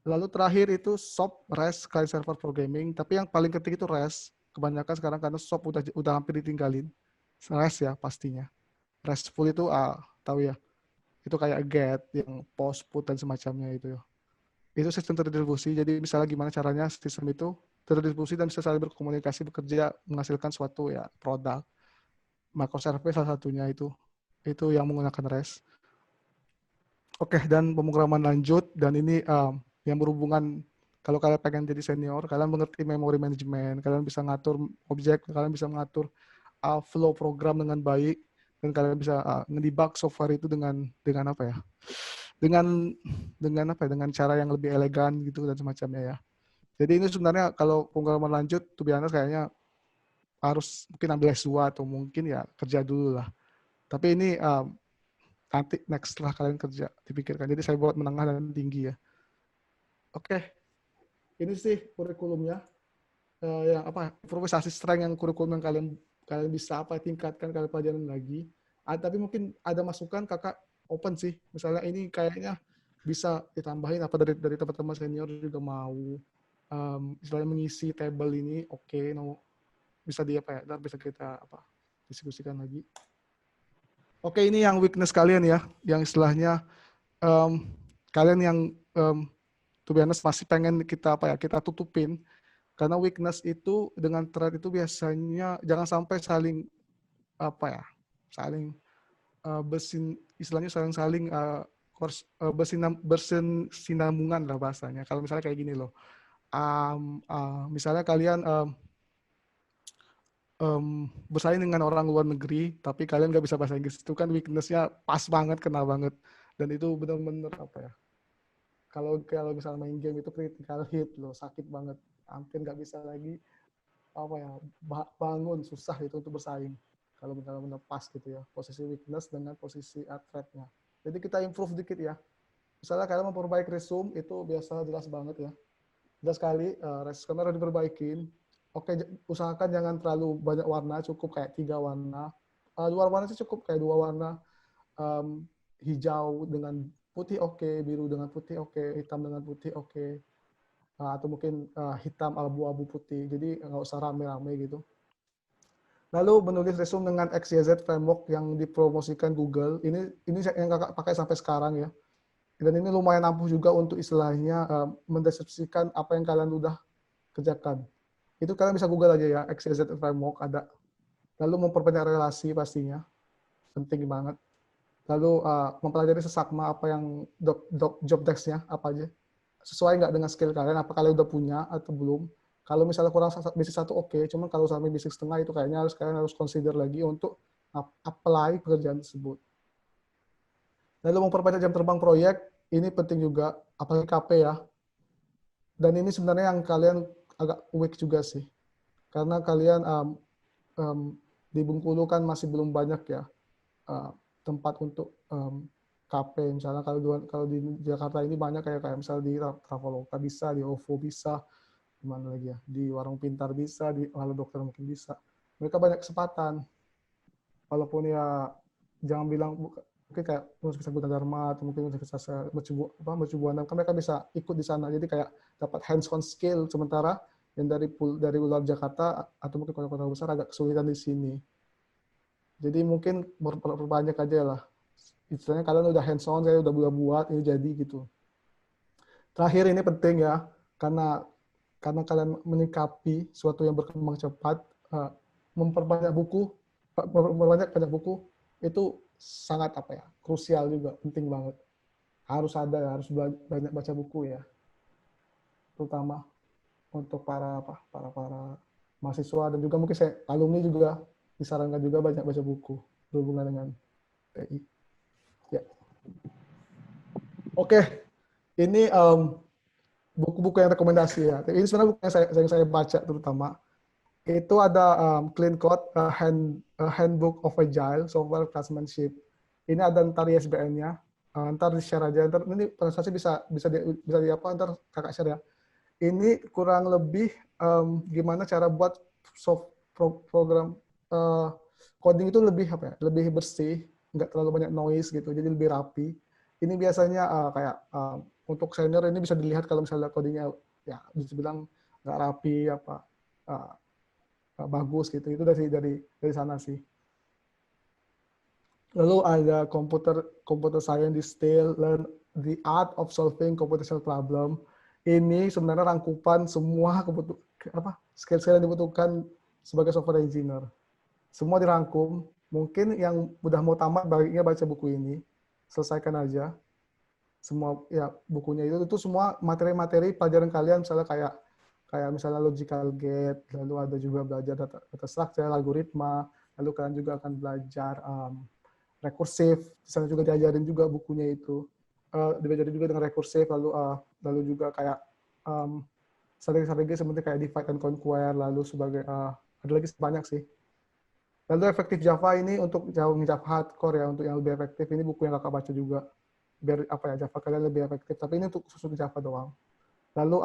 Lalu terakhir itu SOAP, REST, Client Server Programming. Tapi yang paling penting itu REST. Kebanyakan sekarang karena SOAP udah hampir ditinggalin. REST ya pastinya. RESTful itu tahu ya. Itu kayak GET, yang post, put, dan semacamnya itu ya. Itu sistem terdistribusi. Jadi misalnya gimana caranya sistem itu terdistribusi dan bisa saling berkomunikasi, bekerja, menghasilkan suatu ya produk. Microservice salah satunya itu yang menggunakan REST. Oke, dan pemrograman lanjut, dan ini yang berhubungan, kalau kalian pengen jadi senior, kalian mengerti memory management, kalian bisa ngatur objek, kalian bisa mengatur flow program dengan baik, dan kalian bisa ngedebug software itu dengan apa ya? Dengan cara yang lebih elegan gitu dan semacamnya ya. Jadi ini sebenarnya kalau pemrograman lanjut, to be honest, kayaknya harus mungkin ambil S2 atau mungkin ya kerja dulu lah. Tapi ini nanti next setelah kalian kerja dipikirkan. Jadi saya buat menengah dan tinggi ya. Oke, ini sih kurikulumnya. Yang improvisasi strength yang kurikulum yang kalian bisa tingkatkan, kalian pelajaran lagi. Tapi mungkin ada masukan, kakak open sih. Misalnya ini kayaknya bisa ditambahin apa dari teman-teman senior juga mau misalnya mengisi table ini, oke, bisa bisa kita diskusikan lagi. Oke, ini yang weakness kalian ya, yang istilahnya kalian yang to be honest masih pengen kita kita tutupin, karena weakness itu dengan threat itu biasanya jangan sampai saling bersinambungan lah bahasanya. Kalau misalnya kayak gini loh, misalnya kalian bersaing dengan orang luar negeri, tapi kalian nggak bisa bahasa Inggris, itu kan weakness-nya pas banget, kena banget. Dan itu benar-benar kalau misalnya main game itu critical hit loh, sakit banget, hampir nggak bisa lagi bangun, susah itu untuk bersaing. Kalau benar-benar pas gitu ya, posisi weakness dengan posisi threat-nya. Jadi kita improve dikit ya. Misalnya kalian memperbaiki resume, itu biasa jelas banget ya. Jelas sekali, resume harus diperbaikin. Oke, usahakan jangan terlalu banyak warna, cukup kayak 3 warna. 2 warna sih cukup, kayak 2 warna. Hijau dengan putih oke, biru dengan putih oke, hitam dengan putih oke. atau mungkin hitam, abu-abu putih. Jadi nggak usah rame-rame gitu. Lalu menulis resume dengan XYZ framework yang dipromosikan Google. Ini yang kakak pakai sampai sekarang ya. Dan ini lumayan ampuh juga untuk istilahnya mendeskripsikan apa yang kalian udah kerjakan. Itu kalian bisa Google aja ya, XYZ framework ada. Lalu memperbanyak relasi pastinya, penting banget. Lalu mempelajari sesakma apa yang job desk-nya apa aja. Sesuai nggak dengan skill kalian, apa kalian udah punya atau belum. Kalau misalnya kurang basic 1 oke, cuman kalau sampai basic setengah itu kayaknya kalian harus consider lagi untuk apply pekerjaan tersebut. Lalu memperbanyak jam terbang proyek, ini penting juga, apalagi KP ya. Dan ini sebenarnya yang kalian agak weak juga sih. Karena kalian di Bengkulu kan masih belum banyak ya tempat untuk KP. Misalnya kalau di Jakarta ini banyak kayak misalnya di Traveloka bisa, di OVO bisa, di mana lagi ya, di Warung Pintar bisa, di Halo Dokter mungkin bisa. Mereka banyak kesempatan. Walaupun ya jangan bilang mungkin kayak Universitas Gunadarma atau mungkin Universitas Mercubuana, mereka bisa ikut di sana. Jadi kayak dapat hands-on skill, sementara yang dari luar Jakarta atau mungkin kota-kota besar agak kesulitan di sini. Jadi mungkin berbanyak aja lah. Istilahnya kalian udah hands-on, saya udah buat, ini jadi gitu. Terakhir ini penting ya, karena kalian menyikapi sesuatu yang berkembang cepat, memperbanyak buku itu sangat krusial juga, penting banget. Harus ada, harus banyak baca buku ya, terutama untuk para mahasiswa dan juga mungkin alumni juga disarankan juga banyak baca buku berhubungan dengan TI. Ya. Oke, ini buku-buku yang rekomendasi ya. Ini sebenarnya buku yang saya baca terutama. Itu ada Clean Code, Handbook of Agile Software Craftsmanship. Ini ada ntar ISBN-nya. Ntar di-share aja. Ntar ini presentasi bisa di apa? Ntar kakak share ya. Ini kurang lebih gimana cara buat program coding itu lebih lebih bersih, nggak terlalu banyak noise gitu, jadi lebih rapi. Ini biasanya kayak untuk senior ini bisa dilihat kalau misalnya codingnya ya bisa bilang nggak rapi bagus gitu. Itu dari sana sih. Lalu ada computer science distill, learn the art of solving computational problem. Ini sebenarnya rangkupan semua skill-skill yang dibutuhkan sebagai software engineer. Semua dirangkum. Mungkin yang udah mau tamat baiknya baca buku ini, selesaikan aja. Semua ya bukunya itu semua materi-materi pelajaran kalian, misalnya kayak misalnya logical gate, lalu ada juga belajar data structure, algoritma, lalu kalian juga akan belajar rekursif, di sana juga diajarin juga bukunya itu. Diajarin juga dengan rekursif, lalu juga kayak strategi-strategi seperti kayak divide and conquer, lalu sebagai ada lagi banyak sih. Lalu efektif Java ini untuk Java hardcore ya, untuk yang lebih efektif. Ini buku yang kakak baca juga biar Java kalian lebih efektif. Tapi ini untuk khusus Java doang. Lalu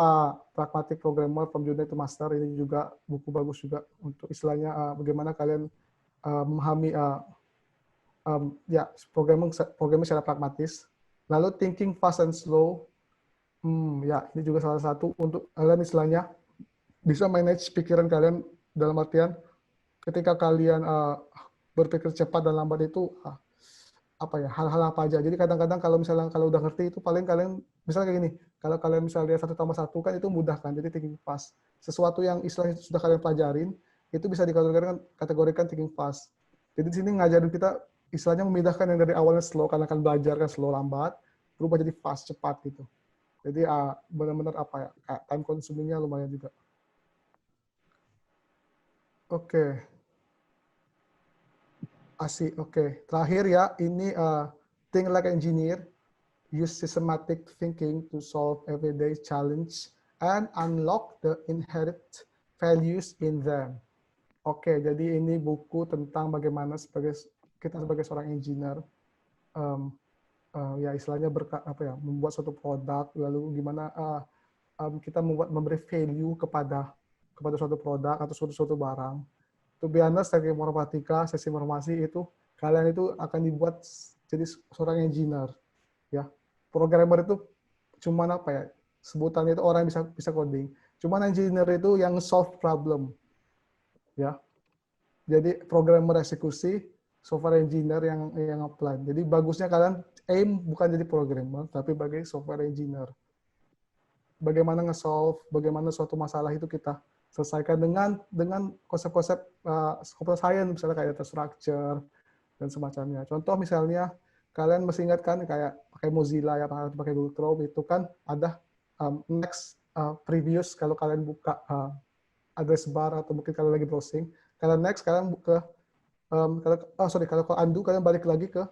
Pragmatic Programmer from Junior to Master, ini juga buku bagus juga untuk istilahnya bagaimana kalian memahami programming secara pragmatis. Lalu Thinking Fast and Slow, ya ini juga salah satu untuk kalian istilahnya bisa manage pikiran kalian dalam artian ketika kalian berpikir cepat dan lambat itu hal-hal apa aja. Jadi kadang-kadang kalau udah ngerti itu paling kalian misalnya kayak gini, kalau kalian misalnya lihat 1+1 kan itu mudah kan, jadi thinking fast. Sesuatu yang istilahnya sudah kalian pelajarin itu bisa dikategorikan thinking fast. Jadi di sini ngajarin kita istilahnya memindahkan yang dari awalnya slow karena kan belajar kan slow lambat berubah jadi fast cepat gitu. Jadi benar-benar time consuming-nya lumayan juga. Oke. Asik, oke. Terakhir ya, ini think like engineer, use systematic thinking to solve everyday challenge and unlock the inherent values in them. Oke, jadi ini buku tentang bagaimana kita sebagai seorang engineer, ya istilahnya membuat suatu produk, lalu gimana kita memberi value kepada suatu produk atau suatu barang. To be honest, teknik informatika, sesi informasi itu kalian itu akan dibuat jadi seorang engineer, ya. Programmer itu cuman sebutannya itu orang yang bisa coding. Cuman engineer itu yang solve problem. Ya. Jadi programmer eksekusi, software engineer yang apply. Jadi bagusnya kalian aim bukan jadi programmer, tapi sebagai software engineer. Bagaimana nge-solve, bagaimana suatu masalah itu kita selesaikan dengan konsep-konsep computer science, misalnya kayak data structure dan semacamnya. Contoh misalnya kalian mesti ingat kan kayak pakai Mozilla ya, pakai Google Chrome itu kan ada next, previous kalau kalian buka address bar atau mungkin kalian lagi browsing, kalian next kalian buka kalau undo kalian balik lagi ke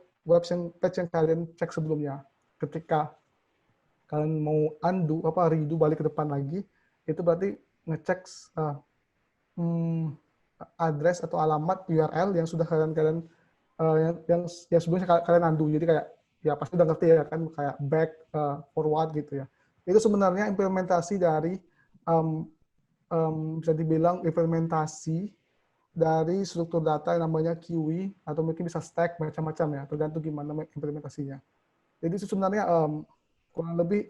page yang kalian cek sebelumnya. Ketika kalian mau redo balik ke depan lagi, itu berarti ngecek address atau alamat URL yang sudah kalian yang sebelumnya kalian undo. Jadi kayak ya pasti udah ngerti ya kan, kayak back, forward gitu ya. Itu sebenarnya implementasi dari bisa dibilang implementasi dari struktur data yang namanya QE atau mungkin bisa stack macam-macam ya, tergantung gimana implementasinya. Jadi itu sebenarnya kurang lebih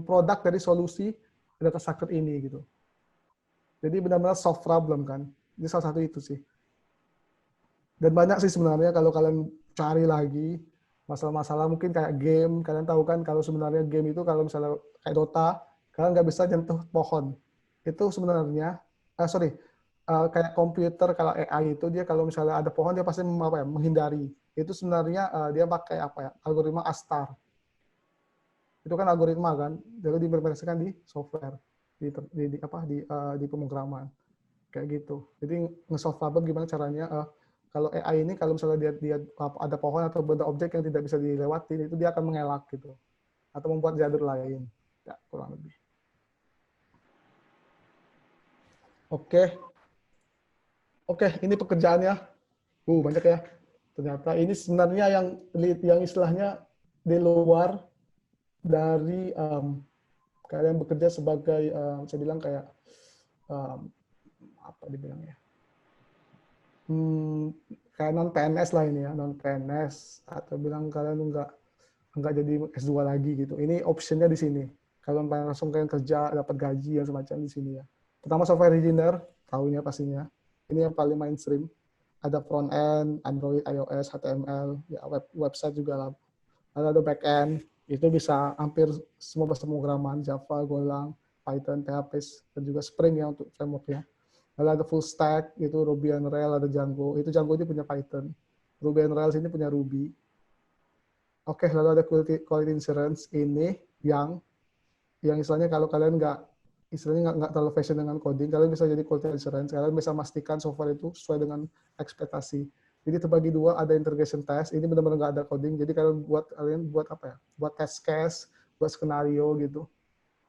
produk dari solusi data structure ini gitu. Jadi benar-benar solve problem kan. Ini salah satu itu sih. Dan banyak sih sebenarnya kalau kalian cari lagi masalah-masalah mungkin kayak game, kalian tahu kan kalau sebenarnya game itu kalau misalnya kayak Dota, kalian nggak bisa nyentuh pohon. Itu sebenarnya, kayak komputer kalau AI itu dia kalau misalnya ada pohon dia pasti menghindari. Itu sebenarnya dia pakai algoritma ASTAR. Itu kan algoritma kan, lalu diimplementasikan di software, di pemrograman kayak gitu. Jadi nge-solve problem gimana caranya kalau AI ini kalau misalnya dia ada pohon atau benda objek yang tidak bisa dilewati, itu dia akan mengelak gitu atau membuat jalur lain. Ya, kurang lebih. Oke, ini pekerjaannya. Banyak ya. Ternyata ini sebenarnya yang istilahnya di luar dari kalian bekerja sebagai saya bilang kayak apa dibilangnya? Kayak non PNS lah ini ya, non PNS atau bilang kalian enggak jadi S2 lagi gitu. Ini optionnya di sini. Kalian langsung kerja dapat gaji yang semacam di sini ya. Pertama software engineer, tahunya pastinya. Ini yang paling mainstream. Ada front end, Android, iOS, HTML, ya website juga lah. Lalu ada back end, itu bisa hampir semua bahasa pemrograman, Java, Golang, Python, PHP, dan juga Spring ya untuk framework-nya. Lalu ada full stack, itu Ruby on Rails, ada Django. Itu Django ini punya Python. Ruby on Rails ini punya Ruby. Oke, lalu ada quality insurance ini yang istilahnya kalau kalian nggak terlalu fashion dengan coding, kalian bisa jadi quality assurance, kalian bisa memastikan software itu sesuai dengan ekspektasi. Jadi terbagi dua, ada integration test, ini benar-benar nggak ada coding, jadi kalian buat buat test case, buat skenario gitu,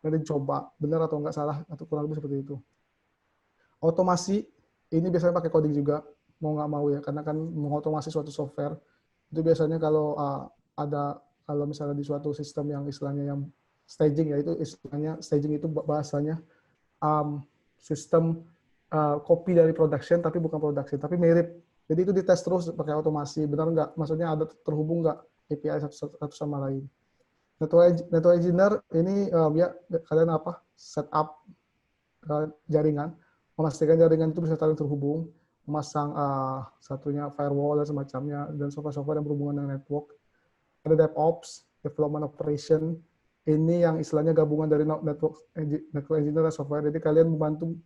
nanti coba benar atau nggak salah, atau kurang lebih seperti itu. Otomasi, ini biasanya pakai coding juga, mau nggak mau ya, karena kan mengotomasi suatu software, itu biasanya kalau kalau misalnya di suatu sistem yang istilahnya yang staging ya, itu istilahnya staging itu bahasanya sistem copy dari production tapi bukan production tapi mirip. Jadi itu dites terus pakai otomasi, benar nggak? Maksudnya ada terhubung nggak API satu sama lain. Network engineer ini ya kalian setup jaringan, memastikan jaringan itu bisa saling terhubung, memasang satunya firewall dan semacamnya, dan software-software yang berhubungan dengan network. Ada DevOps, development operation. Ini yang istilahnya gabungan dari network engineer dan software. Jadi kalian membantu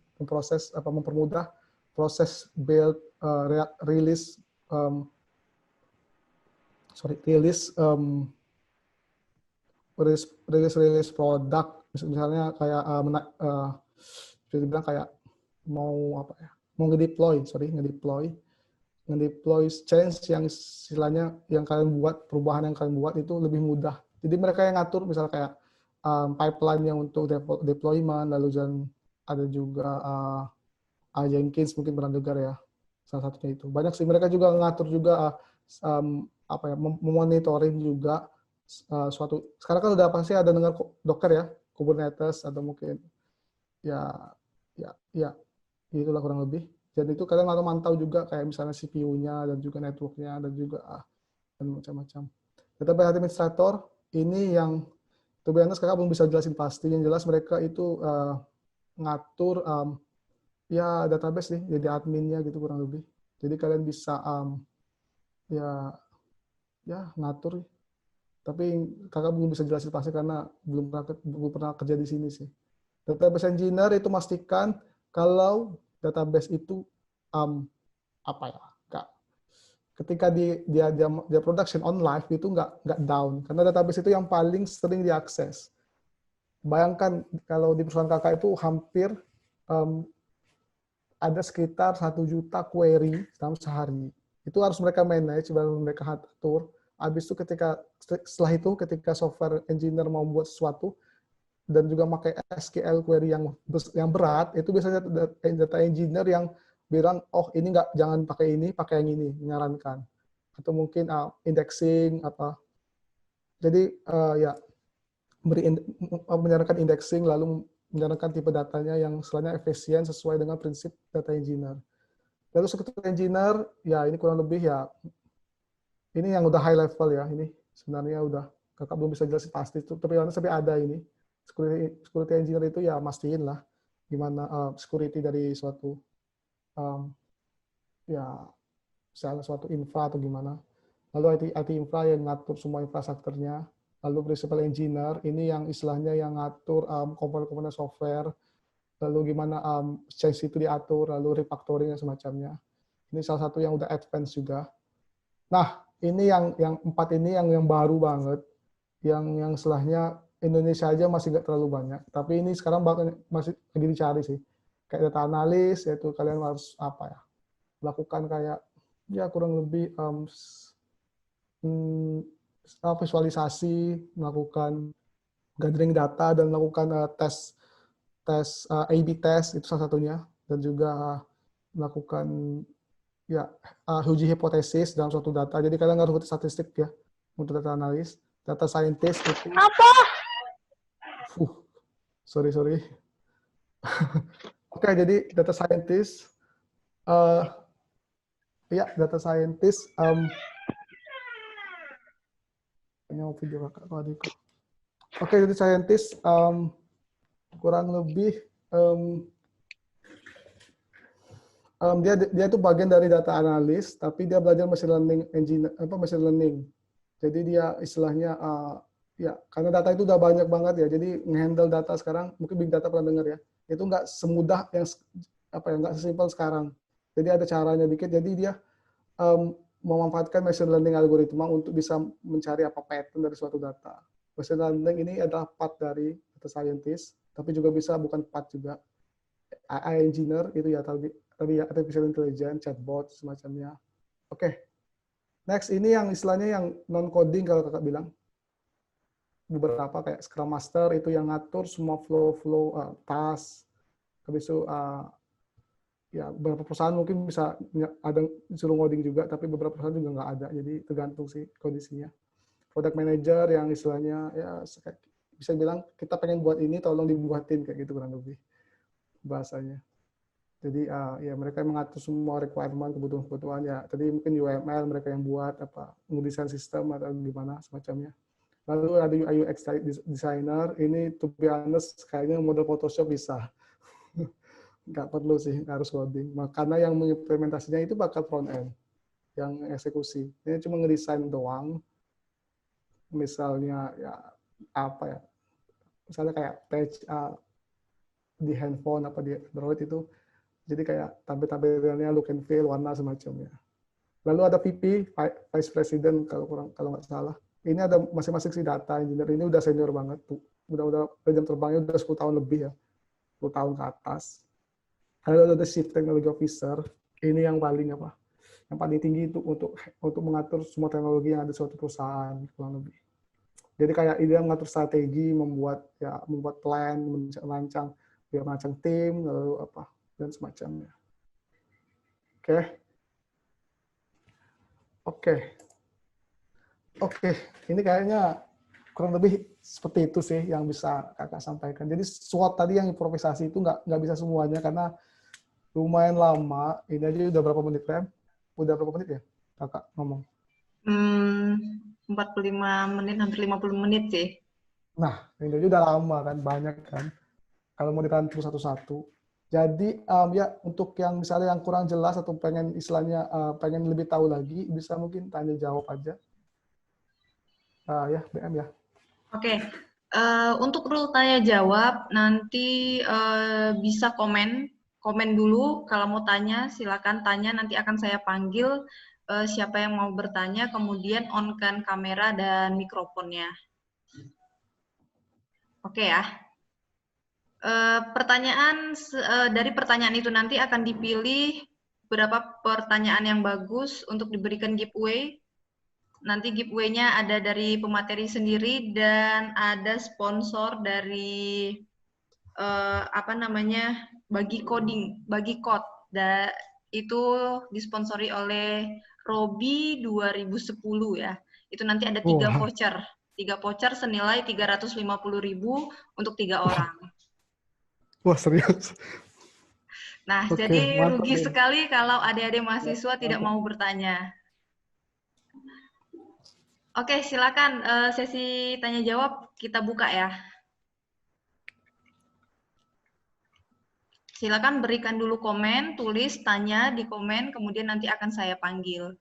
mempermudah proses build, release produk. Misalnya kayak bisa dibilang kayak mau ngedeploy change yang istilahnya yang kalian buat, perubahan yang kalian buat itu lebih mudah. Jadi mereka yang ngatur misalnya kayak pipeline yang untuk deployment, lalu ada juga Jenkins mungkin pernah dengar ya, salah satunya itu. Banyak sih mereka juga ngatur juga memonitoring juga suatu. Sekarang kan udah pasti ada dengar Docker ya, Kubernetes atau mungkin ya itulah kurang lebih. Dan itu kalian harus mantau juga kayak misalnya CPU-nya dan juga network-nya dan juga dan macam-macam. Database administrator ini yang to be honest kakak belum bisa jelasin pasti. Yang jelas mereka itu ngatur ya database nih, jadi adminnya gitu kurang lebih. Jadi kalian bisa ya ngatur. Tapi kakak belum bisa jelasin pasti karena belum pernah kerja di sini sih. Database engineer itu memastikan kalau database itu ketika dia production on live itu nggak down karena database itu yang paling sering diakses. Bayangkan kalau di perusahaan kakak itu hampir ada sekitar 1 juta query dalam sehari. Itu harus mereka manage, baru mereka atur. Habis itu setelah itu ketika software engineer mau buat sesuatu dan juga pakai SQL query yang berat, itu biasanya data engineer yang bilang, oh ini jangan pakai ini, pakai yang ini, menyarankan. Atau mungkin indexing apa. Jadi menyarankan indexing lalu menyarankan tipe datanya yang istilahnya efisien sesuai dengan prinsip data engineer. Lalu struktur engineer, ya ini kurang lebih ya, ini yang udah high level ya, ini sebenarnya udah, kakak belum bisa jelasin pasti, tapi ada ini. Security engineer itu ya mastiin lah, gimana security dari suatu, misalnya suatu infra atau gimana. Lalu IT infra yang ngatur semua infrastrukturnya. Lalu principal engineer, ini yang istilahnya yang ngatur komponen-komponen software, lalu gimana change itu diatur, lalu refactoring dan semacamnya. Ini salah satu yang udah advance juga. Nah, ini yang 4 ini yang baru banget, yang istilahnya Indonesia aja masih nggak terlalu banyak. Tapi ini sekarang masih lagi dicari sih. Kayak data analis, yaitu kalian harus lakukan kayak ya kurang lebih visualisasi, melakukan gathering data dan melakukan tes A/B test itu salah satunya, dan juga melakukan uji hipotesis dalam suatu data. Jadi kalian harus ngerti statistik ya untuk data analis, data scientist itu. Apa? Sorry. Oke, jadi data scientist, data scientist. Video kakak adikku. Oke, jadi scientist kurang lebih dia itu bagian dari data analis, tapi dia belajar machine learning. Jadi dia istilahnya karena data itu udah banyak banget ya, jadi nge-handle data sekarang, mungkin big data pernah dengar ya, itu nggak semudah yang nggak sesimpel sekarang. Jadi ada caranya dikit, jadi dia memanfaatkan machine learning algoritma untuk bisa mencari pattern dari suatu data. Machine learning ini adalah part dari data scientist, tapi juga bisa bukan part juga. AI engineer itu ya tadi artificial intelligence, chatbot semacamnya. Oke. Next ini yang istilahnya yang non coding kalau kakak bilang. Beberapa kayak Scrum Master itu yang ngatur semua flow task. Habis itu beberapa perusahaan mungkin bisa ada suruh ngoding juga, tapi beberapa perusahaan juga nggak ada. Jadi tergantung sih kondisinya. Product manager yang istilahnya bisa bilang kita pengen buat ini, tolong dibuatin kayak gitu kurang lebih bahasanya. Jadi mereka yang mengatur semua requirement, kebutuhan-kebutuhan ya. Tadi mungkin UML mereka yang buat ngedesain sistem atau gimana semacamnya. Lalu ada UI UX designer, ini to be honest kayaknya model Photoshop bisa. Nggak perlu sih, harus coding. Karena yang mengimplementasinya itu bakal front end, yang eksekusi. Ini cuma ngedesain doang. Misalnya misalnya kayak page di handphone di Android itu, jadi kayak tabel-tabelnya look and feel, warna semacamnya. Lalu ada VP, Vice President kalau nggak salah. Ini ada masing-masing si data engineer, ini udah senior banget tuh. Udah jam terbangnya udah 10 tahun lebih ya. 10 tahun ke atas. Lalu ada Chief Technology Officer, ini yang paling tinggi itu untuk mengatur semua teknologi yang ada di suatu perusahaan kurang lebih. Jadi kayak dia mengatur strategi, membuat plan, merancang tim, lalu dan semacamnya. Oke. Ini kayaknya kurang lebih seperti itu sih yang bisa kakak sampaikan. Jadi SWOT tadi yang improvisasi itu nggak bisa semuanya karena lumayan lama. Ini aja udah berapa menit, Rem? Udah berapa menit ya kakak ngomong? 45 menit, hampir 50 menit sih. Nah, ini udah lama kan, banyak kan. Kalau mau dirantu satu-satu. Jadi ya untuk yang misalnya yang kurang jelas atau pengen istilahnya pengen lebih tahu lagi, bisa mungkin tanya jawab aja. Ya, BM ya. Oke, untuk rule tanya jawab nanti bisa komen dulu. Kalau mau tanya silakan tanya, nanti akan saya panggil siapa yang mau bertanya, kemudian on-kan kamera dan mikrofonnya. Oke ya. Dari pertanyaan itu nanti akan dipilih beberapa pertanyaan yang bagus untuk diberikan giveaway. Nanti giveaway-nya ada dari pemateri sendiri dan ada sponsor dari bagi code. Itu disponsori oleh Robi 2010 ya. Itu nanti ada 3 voucher. 3 voucher senilai 350.000 untuk 3 orang. Wah, serius. Nah, Oke, jadi mantap rugi nih. sekali kalau adik-adik mahasiswa tidak mau bertanya. Oke, silakan sesi tanya jawab kita buka ya. Silakan berikan dulu komen, tulis, tanya di komen, kemudian nanti akan saya panggil.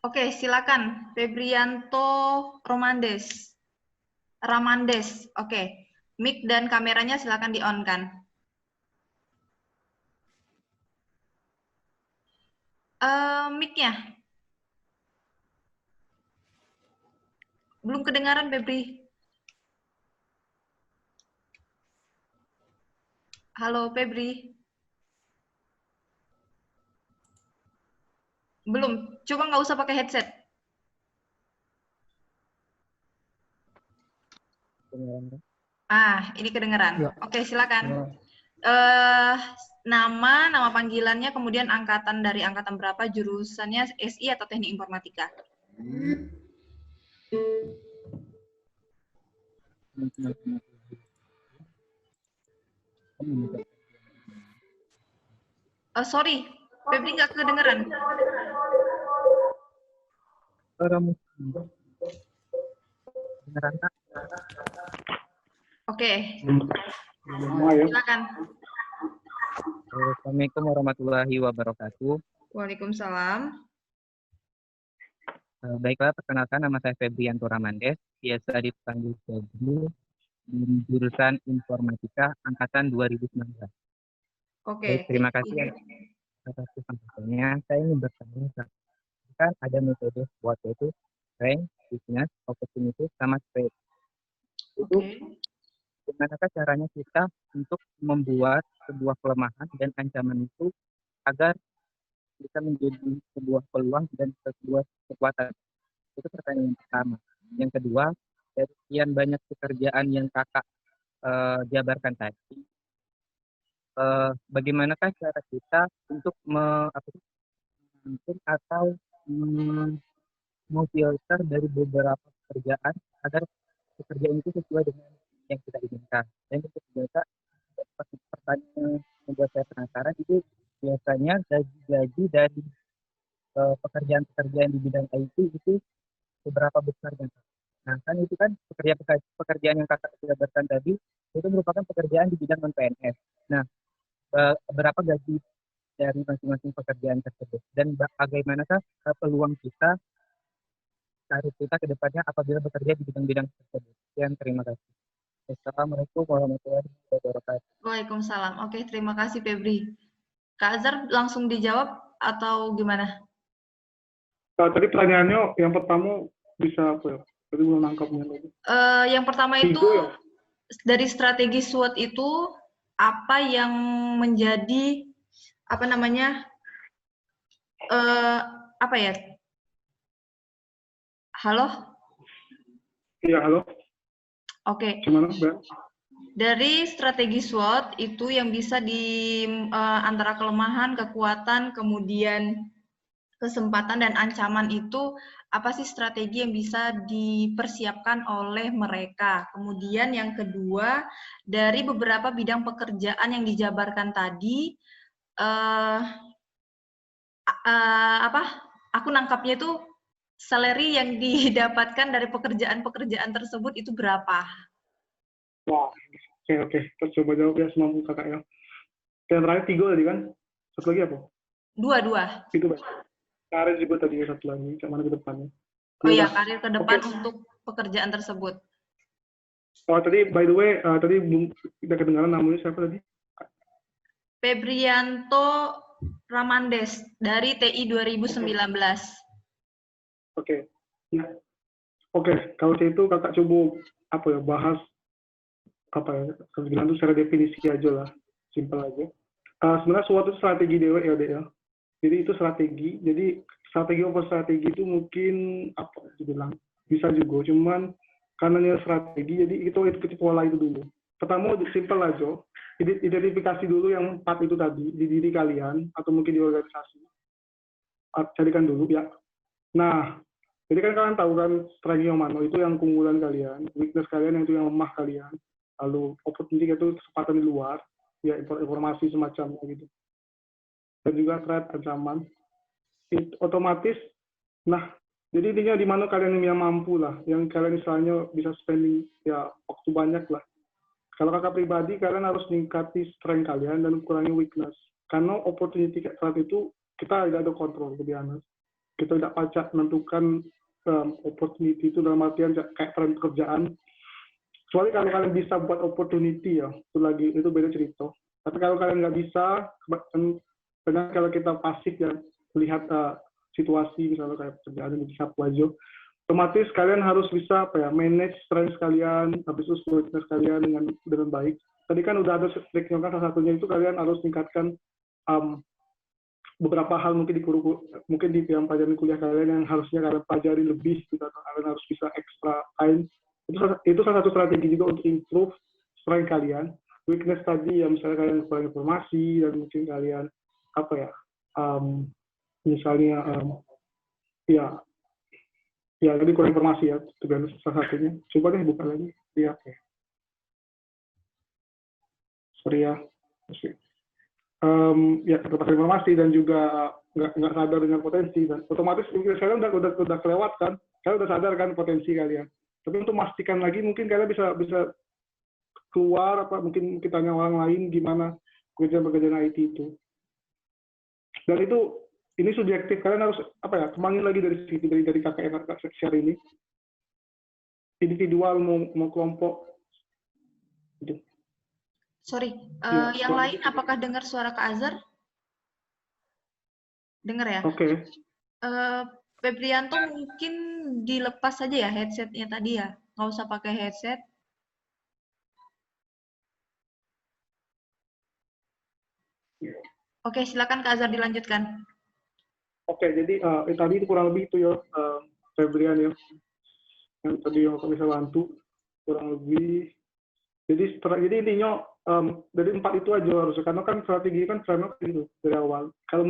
Oke, silakan. Febrianto Ramandes. Oke. Mic dan kameranya silakan di-on-kan. Mic-nya. Belum kedengaran, Febri. Halo, Febri. Belum. Coba nggak usah pakai headset. Ini kedengaran. Ya. Oke, silakan. Nama panggilannya, kemudian angkatan dari angkatan berapa, jurusannya SI atau Teknik Informatika. Sorry, Febri nggak kedengeran. Oke. Silakan. Assalamualaikum warahmatullahi wabarakatuh. Waalaikumsalam. Baiklah, perkenalkan nama saya Febrianto Ramandes, biasa dipanggil Febri, di jurusan Informatika angkatan 2019. Oke. Terima kasih atas kesampatannya. Saya ingin bertanya, kan ada metode SWOT, yaitu strength, weakness, opportunity, sama threat. Itu bagaimanakah caranya kita untuk membuat sebuah kelemahan dan ancaman itu agar bisa menjadi sebuah peluang dan sebuah kekuatan? Itu pertanyaan yang pertama. Yang kedua, dari sekian banyak pekerjaan yang kakak jabarkan tadi, bagaimanakah cara kita untuk memfilter dari beberapa pekerjaan agar pekerjaan itu sesuai dengan yang kita inginkan? Dan yang ketiga, pertanyaan yang membuat saya penasaran itu biasanya gaji dari pekerjaan-pekerjaan di bidang IT itu seberapa besar kan? Nah, kan itu kan pekerjaan yang kakak jabarkan tadi itu merupakan pekerjaan di bidang non-PNS. Nah, berapa gaji dari masing-masing pekerjaan tersebut dan bagaimanakah peluang kita, karir kita ke depannya apabila bekerja di bidang-bidang tersebut? Terima kasih. Assalamualaikum warahmatullahi wabarakatuh. Waalaikumsalam. Oke, terima kasih Febri. Kak Azhar langsung dijawab atau gimana? Tadi pertanyaannya yang pertama bisa apa ya? Tadi belum nangkapnya lagi. Yang pertama itu dari strategi SWOT itu apa yang menjadi Halo? Iya, halo. Oke. Gimana, Mbak? Dari strategi SWOT itu yang bisa di antara kelemahan, kekuatan, kemudian kesempatan dan ancaman itu apa sih strategi yang bisa dipersiapkan oleh mereka. Kemudian yang kedua, dari beberapa bidang pekerjaan yang dijabarkan tadi, aku nangkapnya itu salary yang didapatkan dari pekerjaan-pekerjaan tersebut itu berapa? Wah, oke. Kita coba jawab ya semampu kakak ya. Yang terakhir 3 tadi kan? Satu lagi apa? 2. Itu Pak. Karir juga tadi satu lagi, ke mana ke depannya? Oh iya, karir ke depan untuk pekerjaan tersebut. Oh tadi, by the way, tadi belum kita kedengaran namanya siapa tadi? Febrianto Ramandes dari TI 2019. Oke. Ya. Oke, kalau itu kakak coba bahas kalau bilang itu secara definisi aja lah, simpel aja. Sebenarnya suatu strategi dewe ya deh ya. Jadi itu strategi. Jadi strategi itu mungkin dibilang bisa juga, cuman karena strategi, jadi itu pola itu dulu. Pertama simpel aja. Identifikasi dulu yang 4 itu tadi di diri kalian atau mungkin di organisasi. Carikan dulu ya. Nah, jadi kan kalian tahu kan strategi yang mana itu yang keunggulan kalian, weakness kalian yang itu yang lemah kalian. Lalu opportunity itu kesempatan di luar, ya informasi semacamnya gitu. Dan juga threat ancaman. Itu otomatis, nah jadi intinya di mana kalian yang mampu lah, yang kalian misalnya bisa spending ya waktu banyak lah. Kalau kakak pribadi, kalian harus meningkati strength kalian dan kurangi weakness. Karena opportunity saat itu kita tidak ada kontrol, lebih honest. Kita tidak pacak menentukan opportunity itu dalam artian kayak tren pekerjaan. Kecuali kalau kalian bisa buat opportunity ya, itu beda cerita. Tapi kalau kalian nggak bisa, kadang kalau kita pasif ya melihat situasi misalnya kayak pekerjaan yang bisa aja, otomatis kalian harus bisa manage strength kalian, habis itu weakness kalian dengan baik. Tadi kan udah ada triknya kan, salah satunya itu kalian harus tingkatkan beberapa hal mungkin di yang pelajaran kuliah kalian yang harusnya kalian pelajari lebih, gitu, atau kalian harus bisa extra time. Itu salah satu strategi juga untuk improve strength kalian. Weakness tadi ya misalnya kalian kurang informasi dan mungkin kalian misalnya tadi kurang informasi ya, itu kan salah satunya. Coba deh buka lagi, lihat ya. Sorry ya. Ya terdapat informasi dan juga nggak sadar dengan potensi, dan otomatis kalian udah kelewat kan, kalian udah sadar kan potensi kalian. Tapi untuk memastikan lagi mungkin kalian bisa keluar mungkin kita tanya orang lain gimana pekerjaan IT itu. Dan ini subjektif, kalian harus kembangin lagi dari situ, dari kakak yang kakak share ini. Individual mau kelompok gitu. Sorry, yang lain apakah dengar suara Kak Azhar? Dengar ya? Oke. Febrianto mungkin dilepas saja ya headsetnya tadi ya, nggak usah pakai headset. Oke, silakan Kak Azhar dilanjutkan. Oke, jadi tadi itu kurang lebih itu ya, Febrian ya, yang tadi yang bisa bantu kurang lebih. Jadi intinya dari 4 itu aja harusnya, karena kan strategi kan framework gitu dari awal. Kalau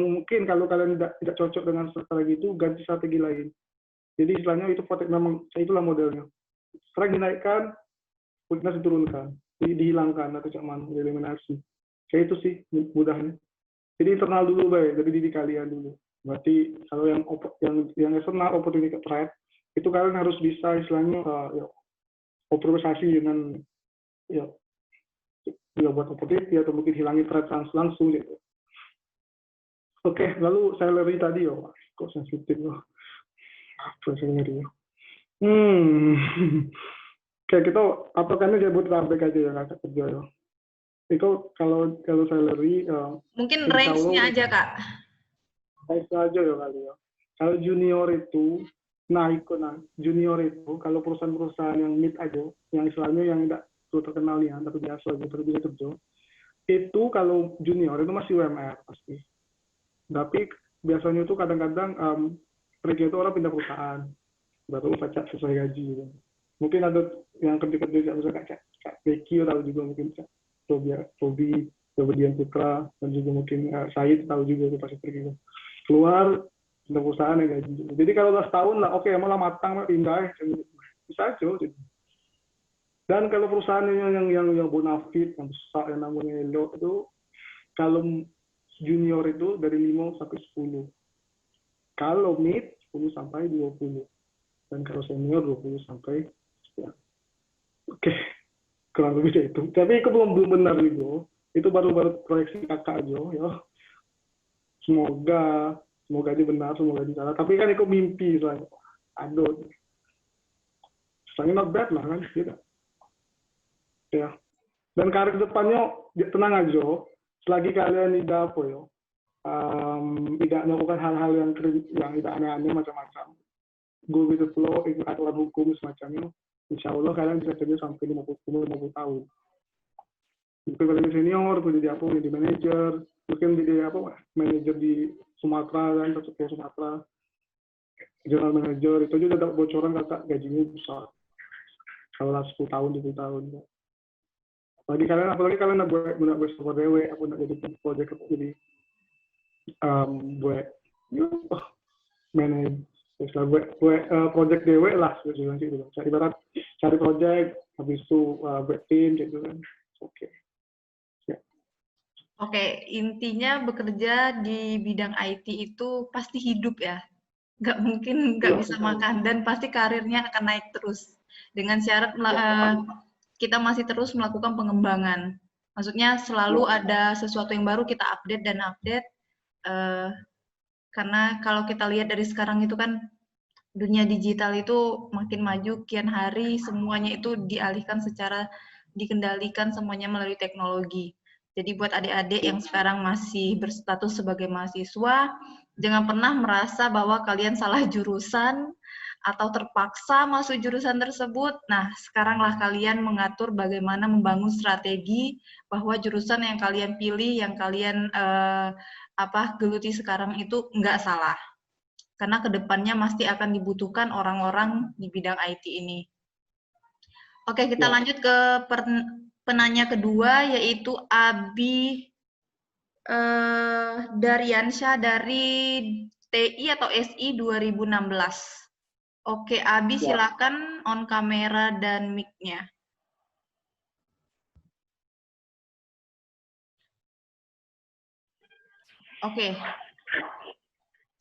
kalian tidak cocok dengan strategi itu, ganti strategi lain. Jadi istilahnya itu memang itulah modelnya. Strength dinaikkan, weakness diturunkan, dihilangkan atau cuman eliminasi. Kayak itu sih mudahnya. Jadi internal dulu baik, dari diri kalian dulu. Berarti kalau yang eksternal opportunity threat itu kalian harus bisa istilahnya optimalisasi dengan ya buat opportunity atau mungkin hilangi threat langsung gitu. Oke, lalu salary tadi kok sensitif loh. Apa salary ya? Kayak kita patokannya dia buat tabek aja ya kakak kerja ya. Itu kalau salary mungkin range-nya aja Kak. Range aja ya kali ya. Kalau junior itu junior itu kalau perusahaan-perusahaan yang mid aja, yang istilahnya yang tidak terkenal ya, tapi biasa aja terus bisa kerja. Itu kalau junior itu masih UMR pasti. Tapi biasanya itu kadang-kadang mereka itu orang pindah perusahaan baru pajak sesuai gaji gitu. Mungkin ada yang kerja-kerja bisa Kak Becky tahu juga, mungkin Kak Tobi Dian Putra, dan juga mungkin Said tahu juga itu pasti pergi keluar Ada perusahaan yang gaji. Jadi kalau udah setahun lah, oke, malah matang, pindah, bisa aja. Dan kalau perusahaan yang bonafit, yang besar, yang namanya Elo itu, kalau junior itu dari 5 sampai 10. Kalau mid 10 sampai 20. Dan kalau senior 20 sampai 10. Oke, kurang lebih itu. Tapi itu belum benar gitu. Itu baru proyeksi kakak aja ya. Semoga aja benar, semoga aja salah. Tapi kan itu mimpi soalnya. Aduh. Soalnya not bad lah kan, gitu. Ya. Dan karir depannya tenang aja. Selagi kalian tidak apa ya, tidak melakukan hal-hal yang tidak aneh-aneh macam-macam, go with the flow, ikut aturan hukum semacamnya, insya Allah kalian bisa kerja sampai 50 tahun. Mungkin kalian senior, jadi apa? Jadi manajer, mungkin jadi apa? Manajer di Sumatera kan, satu Sumatera, general manager, itu juga ada bocoran kata gajinya besar. Kalau 10 tahun, 20 tahun. Apalagi kalian nak buat software dewe, aku nak jadi project, aku jadi buat manage, buat project dewe lah, sebenarnya gitu. Cari project, habis itu buat tim, gitu kan. Oke. Ya. Oke, intinya bekerja di bidang IT itu pasti hidup ya. Nggak mungkin nggak bisa makan, dan pasti karirnya akan naik terus. Dengan syarat kita masih terus melakukan pengembangan. Maksudnya selalu ada sesuatu yang baru kita update dan update. Karena kalau kita lihat dari sekarang itu kan dunia digital itu makin maju, kian hari semuanya itu dikendalikan semuanya melalui teknologi. Jadi buat adik-adik yang sekarang masih berstatus sebagai mahasiswa, jangan pernah merasa bahwa kalian salah jurusan atau terpaksa masuk jurusan tersebut. Nah, sekaranglah kalian mengatur bagaimana membangun strategi bahwa jurusan yang kalian pilih, yang kalian geluti sekarang itu nggak salah. Karena kedepannya pasti akan dibutuhkan orang-orang di bidang IT ini. Oke, kita lanjut ke penanya kedua, yaitu Abi Daryansyah dari TI atau SI 2016. Oke, Abi silakan on kamera dan mic-nya. Oke.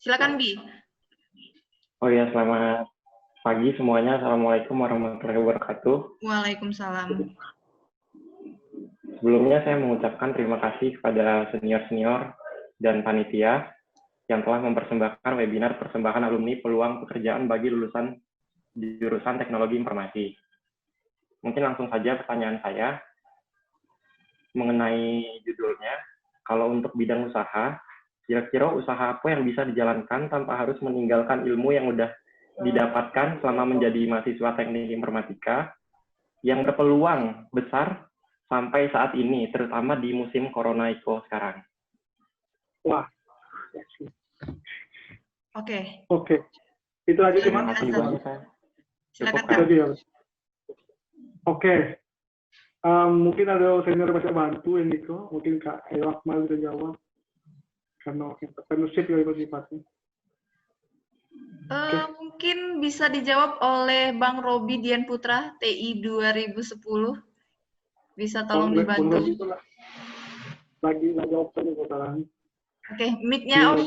Silakan, Bi. Oh ya, selamat pagi semuanya. Assalamualaikum warahmatullahi wabarakatuh. Waalaikumsalam. Sebelumnya saya mengucapkan terima kasih kepada senior-senior dan panitia yang telah mempersembahkan webinar persembahan alumni peluang pekerjaan bagi lulusan jurusan teknologi informasi. Mungkin langsung saja pertanyaan saya mengenai judulnya. Kalau untuk bidang usaha, kira-kira usaha apa yang bisa dijalankan tanpa harus meninggalkan ilmu yang udah didapatkan selama menjadi mahasiswa teknik informatika yang berpeluang besar sampai saat ini, terutama di musim Corona sekarang? Wah. Oke. Itu aja cuma. Silakan. Oke. Mungkin ada senior bisa bantu ini kok. Mungkin Kak Ayu Akmal bisa jawab. Karena entrepreneurship ya itu sifatnya. Mungkin bisa dijawab oleh Bang Robi Dian Putra, TI 2010. Bisa tolong dibantu. Lagi open sekarang. Oke, mic-nya Om.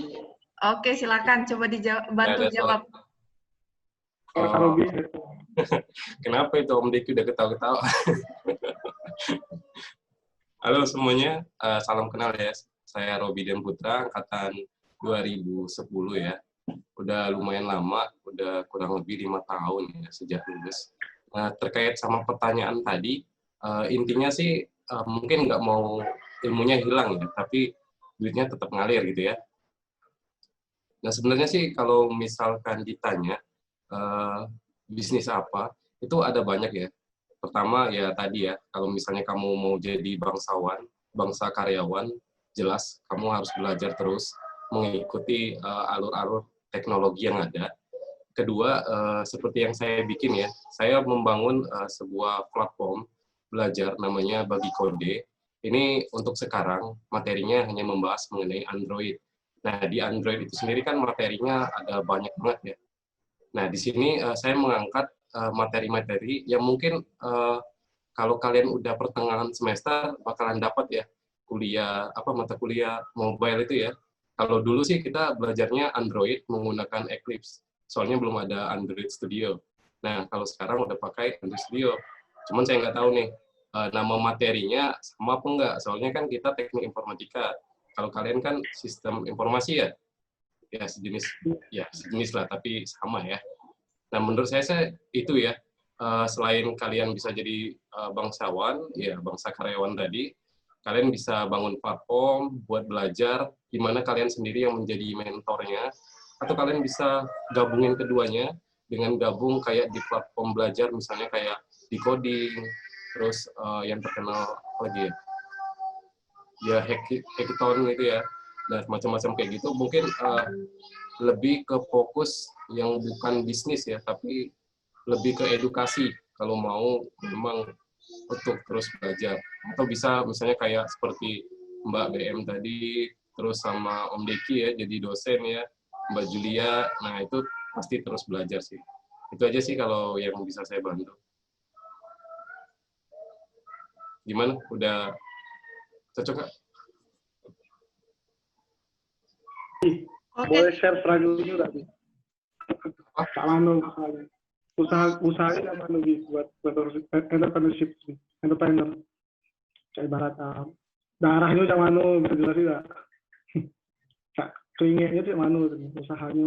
Oke, silakan coba bantu jawab. Kenapa itu Om Diki udah ketawa-ketawa? Halo semuanya, salam kenal ya. Saya Robi Dian Putra, angkatan 2010 ya. Udah lumayan lama, udah kurang lebih 5 tahun ya sejak lulus. Nah, terkait sama pertanyaan tadi, intinya sih mungkin nggak mau ilmunya hilang ya, tapi duitnya tetap ngalir gitu ya. Nah sebenarnya sih kalau misalkan ditanya bisnis apa, itu ada banyak ya. Pertama ya tadi ya, kalau misalnya kamu mau jadi bangsawan, bangsa karyawan, jelas kamu harus belajar terus mengikuti alur-alur teknologi yang ada. Kedua, seperti yang saya bikin ya, saya membangun sebuah platform belajar namanya Bagi Kode. Ini untuk sekarang materinya hanya membahas mengenai Android. Nah, di Android itu sendiri kan materinya ada banyak banget ya. Nah, di sini saya mengangkat materi-materi yang mungkin kalau kalian udah pertengahan semester bakalan dapat ya mata kuliah mobile itu ya. Kalau dulu sih kita belajarnya Android menggunakan Eclipse. Soalnya belum ada Android Studio. Nah, kalau sekarang udah pakai Android Studio. Cuman saya nggak tahu nih, nama materinya sama apa enggak. Soalnya kan kita teknik informatika. Kalau kalian kan sistem informasi ya, sejenis lah, tapi sama ya. Nah, menurut saya itu ya, selain kalian bisa jadi bangsawan, ya bangsa karyawan tadi, kalian bisa bangun platform buat belajar, di mana kalian sendiri yang menjadi mentornya, atau kalian bisa gabungin keduanya dengan gabung kayak di platform belajar, misalnya kayak di coding, terus yang terkenal lagi ya hackathon gitu ya. Nah, macam-macam kayak gitu, mungkin lebih ke fokus yang bukan bisnis ya, tapi lebih ke edukasi kalau mau memang untuk terus belajar. Atau bisa misalnya kayak seperti Mbak BM tadi, terus sama Om Deki ya, jadi dosen ya, Mbak Julia, nah itu pasti terus belajar sih. Itu aja sih kalau yang bisa saya bantu. Gimana? Udah cocok nggak? Boleh share strategi nggak sih? Manu misalnya. Usahanya Manu buat entrepreneurship, entrepreneur. Kayak ibarat darahnya cak Manu bisa jelasin nggak? Keinginannya cak Manu usahanya.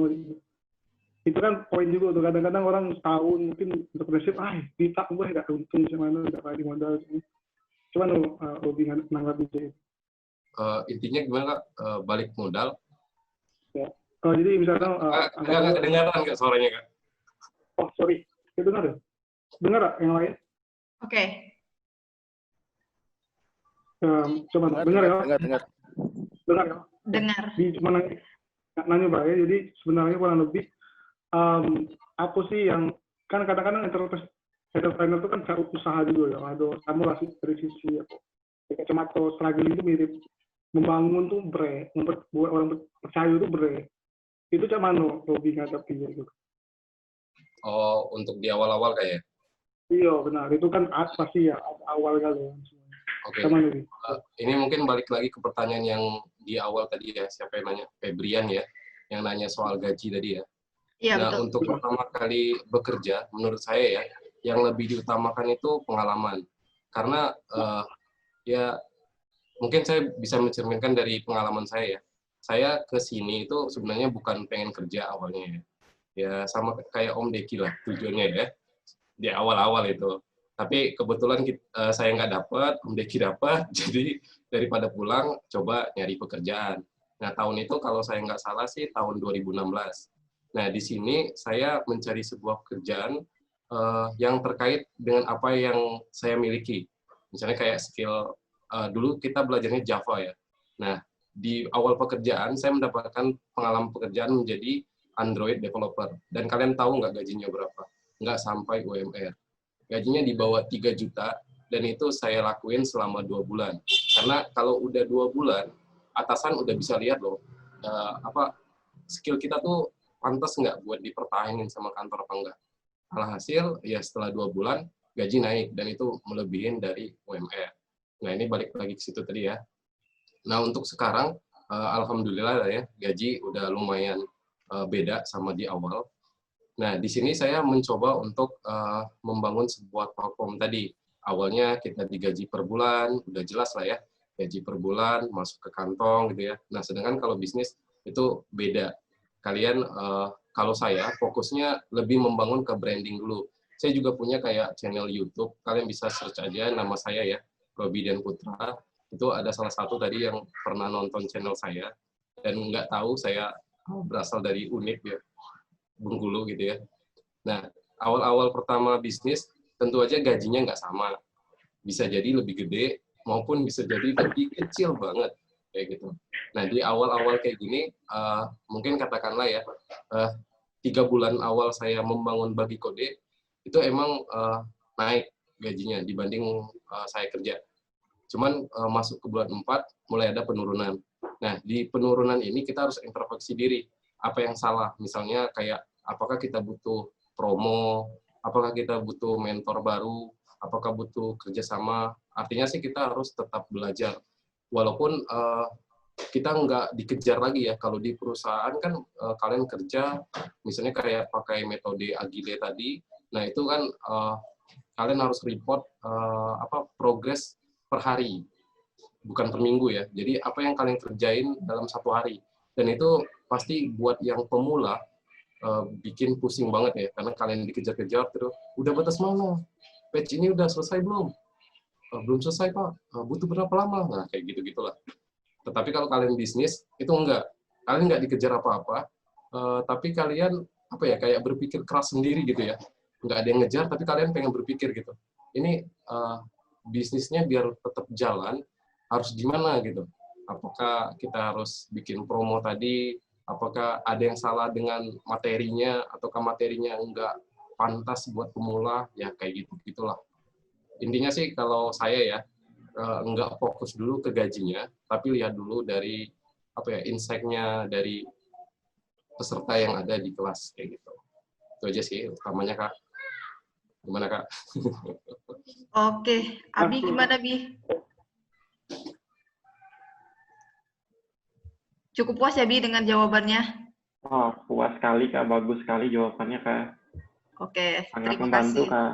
Itu kan poin juga tuh, kadang-kadang orang setahun mungkin entrepreneurship, kita gue nggak untung cak Manu, nggak pakai modal. Cuman lebih nanggap itu. Intinya gimana Kak? Balik modal? Ya. Jadi misalnya nggak kedengaran nggak suaranya Kak? Oh sorry, dengar ya? Dengar nggak yang lain? Oke. Coba dengar ya? Dengar ya? Dengar. Cuma nanya Mbak ya, jadi sebenarnya kurang lebih apa sih yang kan kadang-kadang entrepreneur itu kan cari usaha juga ya, ada kamu lah dari sisi apa? Kayak struggling itu mirip membangun tuh membuat orang percaya itu itu cak Mano lebih ngadepi gitu. Oh, untuk di awal-awal kayak? Iya benar, itu kan pasti ya awal kali. Oke. Ini mungkin balik lagi ke pertanyaan yang di awal tadi ya, siapa yang nanya? Febrian ya, yang nanya soal gaji tadi ya. Iya, nah, betul. Untuk pertama kali bekerja, menurut saya ya, yang lebih diutamakan itu pengalaman. Karena ya mungkin saya bisa mencerminkan dari pengalaman saya ya. Saya ke sini itu sebenarnya bukan pengen kerja awalnya ya. Ya sama kayak Om Deki lah tujuannya ya. Di awal-awal itu. Tapi kebetulan saya nggak dapat, Om Deki dapat, jadi daripada pulang coba nyari pekerjaan. Nah tahun itu kalau saya nggak salah sih tahun 2016. Nah di sini saya mencari sebuah pekerjaan yang terkait dengan apa yang saya miliki. Misalnya kayak skill dulu kita belajarnya Java ya. Nah, di awal pekerjaan saya mendapatkan pengalaman pekerjaan menjadi Android developer. Dan kalian tahu nggak gajinya berapa? Nggak sampai UMR. Gajinya di bawah 3 juta, dan itu saya lakuin selama 2 bulan. Karena kalau udah 2 bulan, atasan udah bisa lihat loh, skill kita tuh pantas nggak buat dipertahankan sama kantor apa enggak. Alhasil, ya setelah 2 bulan, gaji naik, dan itu melebihin dari UMR. Nah, ini balik lagi ke situ tadi ya. Nah, untuk sekarang, alhamdulillah ya, gaji udah lumayan beda sama di awal. Nah, di sini saya mencoba untuk membangun sebuah platform tadi. Awalnya kita digaji per bulan, udah jelas lah ya, gaji per bulan, masuk ke kantong gitu ya. Nah, sedangkan kalau bisnis itu beda. Kalian, kalau saya, fokusnya lebih membangun ke branding dulu. Saya juga punya kayak channel YouTube, kalian bisa search aja nama saya ya, Robi dan Putra. Itu ada salah satu tadi yang pernah nonton channel saya dan nggak tahu saya berasal dari Unip ya, Bengkulu gitu ya. Nah, awal-awal pertama bisnis tentu aja gajinya nggak sama, bisa jadi lebih gede maupun bisa jadi lebih kecil banget kayak gitu. Nah, di awal-awal kayak gini mungkin katakanlah ya 3 bulan awal saya membangun Bagi Kode itu emang naik gajinya dibanding saya kerja. Cuman masuk ke bulan 4 mulai ada penurunan. Nah, di penurunan ini kita harus introspeksi diri. Apa yang salah? Misalnya kayak, apakah kita butuh promo, apakah kita butuh mentor baru, apakah butuh kerjasama. Artinya sih kita harus tetap belajar. Walaupun kita nggak dikejar lagi ya. Kalau di perusahaan kan kalian kerja, misalnya kayak pakai metode Agile tadi, nah itu kan kalian harus report progres per hari, bukan per minggu ya. Jadi apa yang kalian kerjain dalam satu hari. Dan itu pasti buat yang pemula bikin pusing banget ya, karena kalian dikejar-kejar terus, udah batas mana? Patch ini udah selesai belum? Belum selesai Pak, butuh berapa lama? Nah kayak gitu-gitulah. Tetapi kalau kalian bisnis, itu enggak. Kalian nggak dikejar apa-apa, tapi kalian kayak berpikir keras sendiri gitu ya. Nggak ada yang ngejar, tapi kalian pengen berpikir gitu. Ini bisnisnya biar tetap jalan, harus gimana gitu. Apakah kita harus bikin promo tadi, apakah ada yang salah dengan materinya, ataukah materinya enggak pantas buat pemula, ya kayak gitu-gitulah. Intinya sih kalau saya ya, enggak fokus dulu ke gajinya, tapi lihat dulu dari insight-nya dari peserta yang ada di kelas kayak gitu. Itu aja sih utamanya Kak. Gimana Kak? Oke, Abi gimana Bi? Cukup puas ya Bi dengan jawabannya? Oh, puas sekali Kak, bagus sekali jawabannya Kak. Oke, Sangat terima membantu kasih. Kak.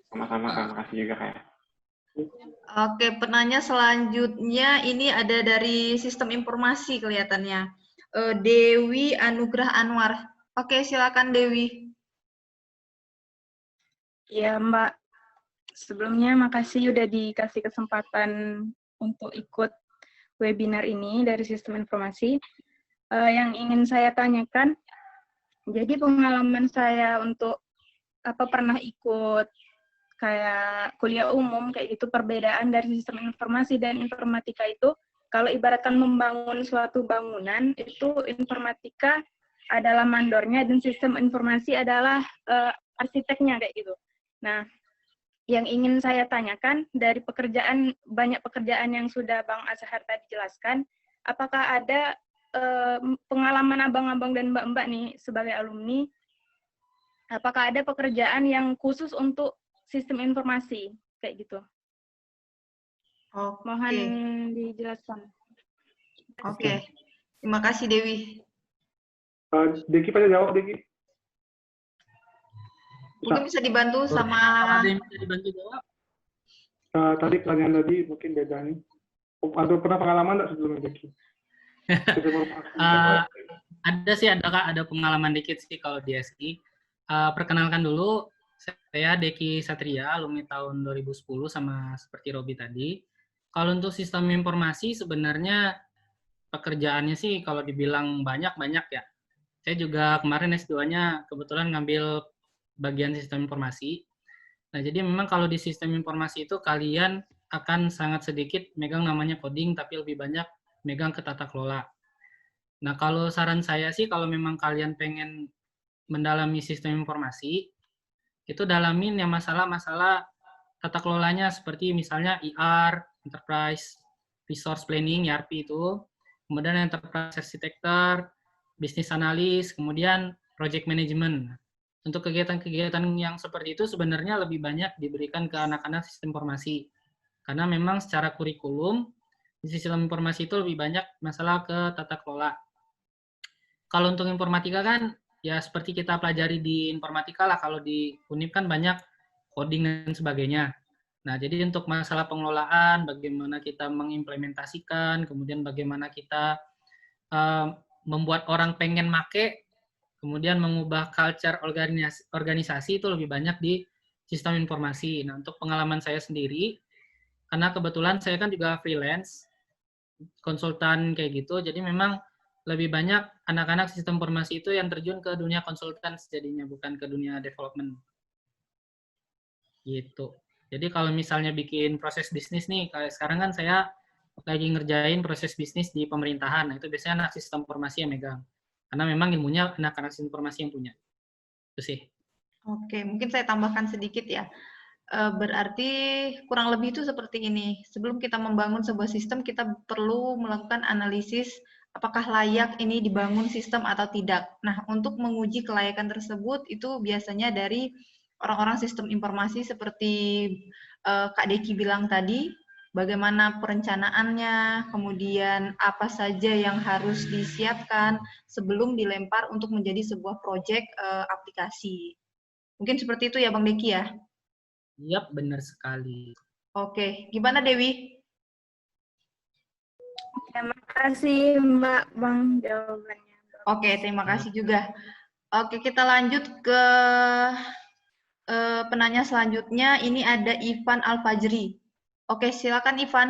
Sama-sama Kak, makasih juga Kak. Oke, penanya selanjutnya ini ada dari sistem informasi kelihatannya. Dewi Anugrah Anwar. Oke, silakan Dewi. Ya Mbak, sebelumnya makasih udah dikasih kesempatan untuk ikut webinar ini dari sistem informasi. Yang ingin saya tanyakan, jadi pengalaman saya untuk pernah ikut kayak kuliah umum kayak gitu, perbedaan dari sistem informasi dan informatika itu, kalau ibaratkan membangun suatu bangunan, itu informatika adalah mandornya dan sistem informasi adalah arsiteknya kayak gitu. Nah, yang ingin saya tanyakan dari banyak pekerjaan yang sudah Bang Azhar tadi jelaskan, apakah ada pengalaman abang-abang dan mbak-mbak nih sebagai alumni, apakah ada pekerjaan yang khusus untuk sistem informasi kayak gitu? Mohon dijelaskan. Oke, terima kasih Dewi. Deki pada jawab Deki. Mungkin bisa dibantu sama. Ada yang bisa dibantu jawab? Tadi pertanyaan tadi mungkin beda nih. Ada pernah pengalaman nggak sebelumnya Deki? Ada sih, ada pengalaman dikit sih kalau di SI. Perkenalkan dulu, saya Deki Satria, alumni tahun 2010 sama seperti Robi tadi. Kalau untuk sistem informasi sebenarnya pekerjaannya sih kalau dibilang banyak ya. Saya juga kemarin S2-nya kebetulan ngambil bagian sistem informasi. Nah, jadi memang kalau di sistem informasi itu kalian akan sangat sedikit megang namanya coding, tapi lebih banyak megang ke tata kelola. Nah, kalau saran saya sih, kalau memang kalian pengen mendalami sistem informasi, itu dalamin yang masalah-masalah tata kelolanya, seperti misalnya ER, Enterprise Resource Planning, ERP itu, kemudian Enterprise Architecture, Business Analyst, kemudian Project Management. Untuk kegiatan-kegiatan yang seperti itu sebenarnya lebih banyak diberikan ke anak-anak sistem informasi. Karena memang secara kurikulum, di sistem informasi itu lebih banyak masalah ke tata kelola. Kalau untuk informatika kan, ya seperti kita pelajari di informatika lah, kalau di UNIF kan banyak coding dan sebagainya. Nah, jadi untuk masalah pengelolaan, bagaimana kita mengimplementasikan, kemudian bagaimana kita membuat orang pengen make, kemudian mengubah culture organisasi itu lebih banyak di sistem informasi. Nah, untuk pengalaman saya sendiri, karena kebetulan saya kan juga freelance, konsultan kayak gitu, jadi memang lebih banyak anak-anak sistem informasi itu yang terjun ke dunia konsultan jadinya, bukan ke dunia development. Gitu. Jadi kalau misalnya bikin proses bisnis nih, kayak sekarang kan saya lagi ngerjain proses bisnis di pemerintahan, nah itu biasanya anak sistem informasi yang megang. Karena memang ilmunya anak-anak sistem informasi yang punya. Itu sih. Oke, mungkin saya tambahkan sedikit ya. Berarti kurang lebih itu seperti ini. Sebelum kita membangun sebuah sistem, kita perlu melakukan analisis apakah layak ini dibangun sistem atau tidak. Nah, untuk menguji kelayakan tersebut itu biasanya dari orang-orang sistem informasi seperti Kak Deki bilang tadi, bagaimana perencanaannya, kemudian apa saja yang harus disiapkan sebelum dilempar untuk menjadi sebuah proyek aplikasi. Mungkin seperti itu ya Bang Deki ya? Yap, benar sekali. Oke, gimana Dewi? Terima kasih Mbak Bang jawabannya. Oke, terima kasih juga. Oke, kita lanjut ke penanya selanjutnya. Ini ada Ivan Alfajri. Oke, silakan Ivan.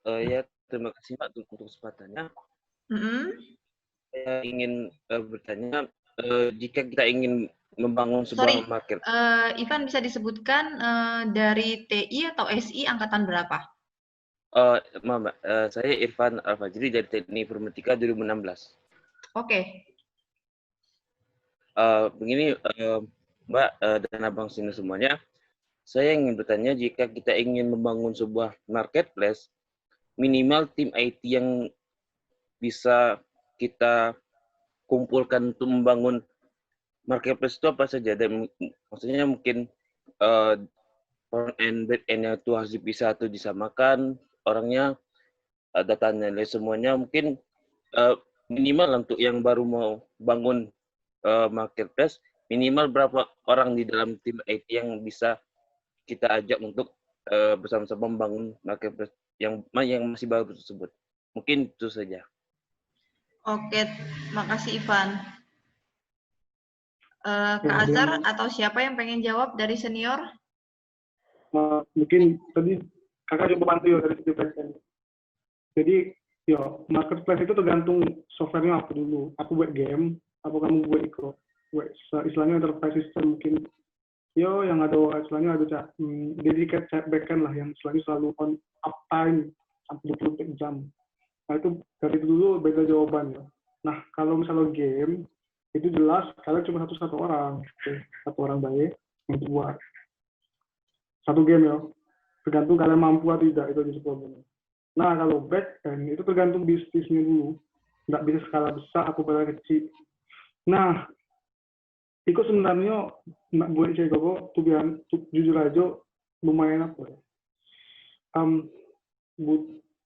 Ya, terima kasih Mbak untuk kesempatannya. Saya ingin bertanya, jika kita ingin membangun sebuah market. Ivan bisa disebutkan dari TI atau SI angkatan berapa? Maaf, Mbak, saya Irfan Alfajri dari Teknik Informatika 2016. Oke. Begini, Mbak dan Abang sini semuanya, saya ingin bertanya jika kita ingin membangun sebuah marketplace, minimal tim IT yang bisa kita kumpulkan untuk membangun marketplace itu apa saja? Dan maksudnya mungkin front end, back end itu harus dipisah atau disamakan orangnya, datanya semuanya mungkin minimal untuk yang baru mau bangun marketplace, minimal berapa orang di dalam tim IT yang bisa kita ajak untuk bersama-sama membangun marketplace yang masih baru tersebut. Mungkin itu saja. Oke, makasih Ivan. Kak Azhar atau siapa yang pengen jawab dari senior? Mungkin tadi kakak coba bantu ya dari segi backend. Jadi, yo marketplace itu tergantung softwarenya apa dulu. Aku buat game, apa kamu buat istilahnya enterprise system mungkin. Yo yang ada istilahnya ada dedicated backend lah yang istilahnya selalu on uptime sampai 24 jam. Nah itu dari itu dulu beda jawabannya. Nah kalau misalnya game itu jelas kalian cuma satu orang baik untuk buat satu game ya. Tergantung kalian mampu atau tidak itu jadi problemnya. Nah kalau back end itu tergantung bisnisnya dulu. Nggak bisa skala besar atau skala kecil. Nah itu sebenarnya nak buat saya kok jujur aja lumayan apa ya.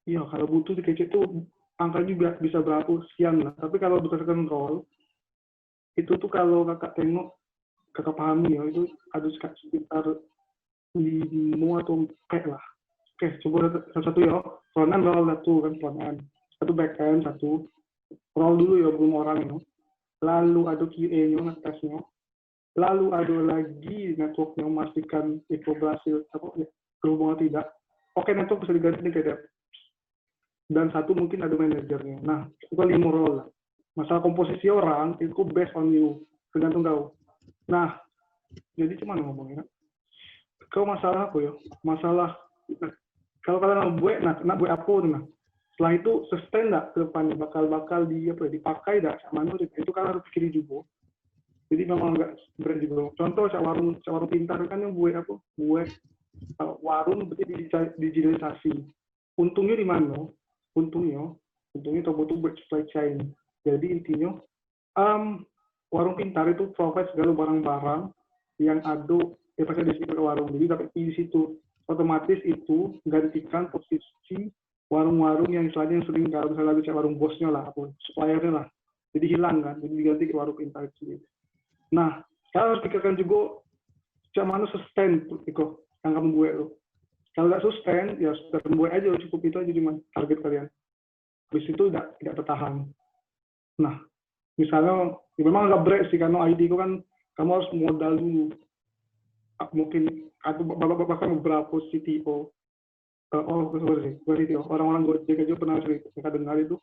Ya kalau butuh di kecil itu angka juga bisa berapa sekian lah. Tapi kalau berdasarkan role itu tuh kalau kakak tengok, kakak pahami ya itu ada sekitar 5 atau 4 lah. Oke, coba satu ya. Front end role satu kan front end. Satu back end satu. Role dulu ya belum orang ya. Lalu ada QA-nya ngetesnya. Lalu ada lagi network yang memastikan itu berhasil berhubungan tidak. Oke, network bisa diganti ke dev. Dan satu mungkin ada manajernya. Nah, itu 5 role lah. Masalah komposisi orang itu based on you, tergantung kau. Nah, jadi cuma ngomongnya. Kau masalah apa ya? Masalah kalau kalian nak buat apa nah? Setelah itu sustain nggak ke depan bakal dipakai nggak sama itu kan harus pikirin juga. Jadi memang nggak berat juga. Contoh warung pintar kan yang buat warung berarti digitalisasi. Untungnya di mana? Untungnya betul-betul buat supply chain. Jadi intinya warung pintar itu provide segala barang-barang yang ada pasti di situ warung. Jadi dapat di situ otomatis itu gantikan posisi warung-warung yang istilahnya sering kalau misalnya ada warung bosnya lah atau suppliernya lah. Jadi hilang kan. Jadi diganti ke warung pintar itu. Nah, kalian harus pikirkan juga macam mana sustain itu yang kamu buat lo. Kalau nggak sustain, ya sudah buat aja cukup itu aja cuma target kalian. Habis itu tidak bertahan. Nah, misalnya ya memang agak berat sih karena ID itu kan kamu harus modal dulu. Mungkin atau bahkan beberapa CTO, orang-orang Gojek aja pernah cerita dengar itu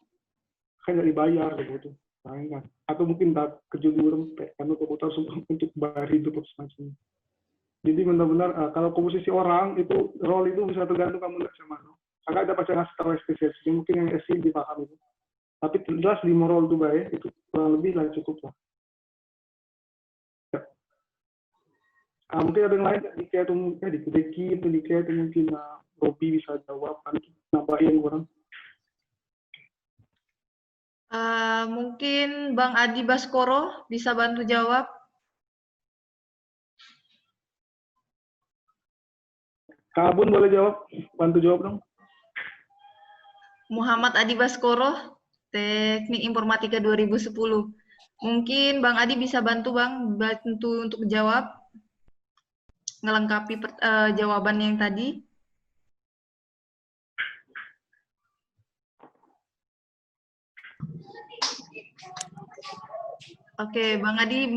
kan nggak dibayar gitu. Kan. Atau mungkin tak kejujuran karena komputer untuk bayar hidup semacam. Jadi benar-benar kalau komposisi orang itu role itu bisa tergantung kamu lihat sama mana. Agak ada pacar ngasih tahu spesies mungkin yang SI dipaham itu. Tapi jelas 5 role itu baik itu kurang lebih lah cukup lah. Ya. Mungkin ada yang lain, Diki atau mungkin Diki atau mungkin Robi bisa jawab, nambahin kurang. Mungkin Bang Adi Baskoro bisa bantu jawab. Kak Abun boleh jawab, bantu jawab dong. Muhammad Adi Baskoro, Teknik Informatika 2010. Mungkin Bang Adi bisa bantu untuk jawab, ngelengkapi jawaban yang tadi. Oke, Bang Adi,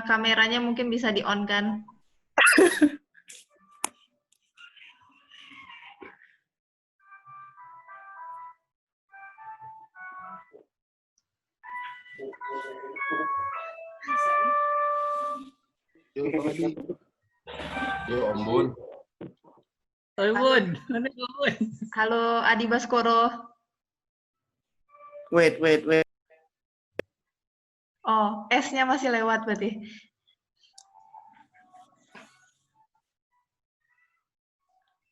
kameranya mungkin bisa di-on kan? Yo, Bang Adi. Yo, Om Bun. Bun, mana Bun? Halo, Adi Baskoro. Wait. Oh, S-nya masih lewat berarti.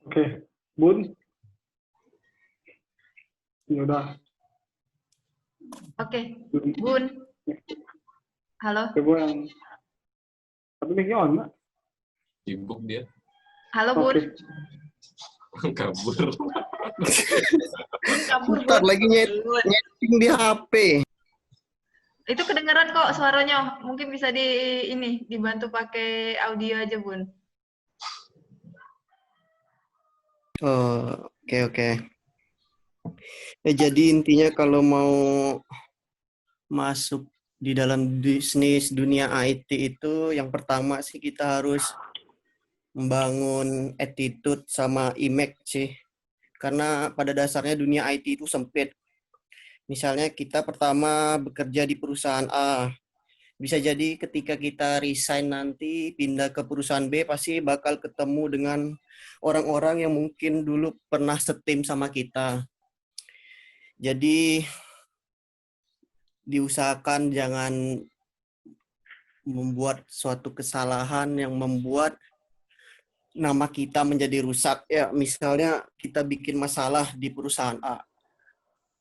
Oke, Bun. Ya udah. Oke, Bun. Halo. Coba yang tapi mic-nya on, Mbak. Sibuk dia. Halo, Bun. Kabur. Bentar lagi nyeting di HP. Itu kedengeran kok suaranya. Mungkin bisa dibantu pakai audio aja, Bun. Oh, oke. Jadi intinya kalau mau masuk di dalam bisnis dunia IT itu yang pertama sih kita harus membangun attitude sama image sih. Karena pada dasarnya dunia IT itu sempit. Misalnya kita pertama bekerja di perusahaan A. Bisa jadi ketika kita resign nanti pindah ke perusahaan B pasti bakal ketemu dengan orang-orang yang mungkin dulu pernah setim sama kita. Jadi diusahakan jangan membuat suatu kesalahan yang membuat nama kita menjadi rusak. Ya, misalnya kita bikin masalah di perusahaan A.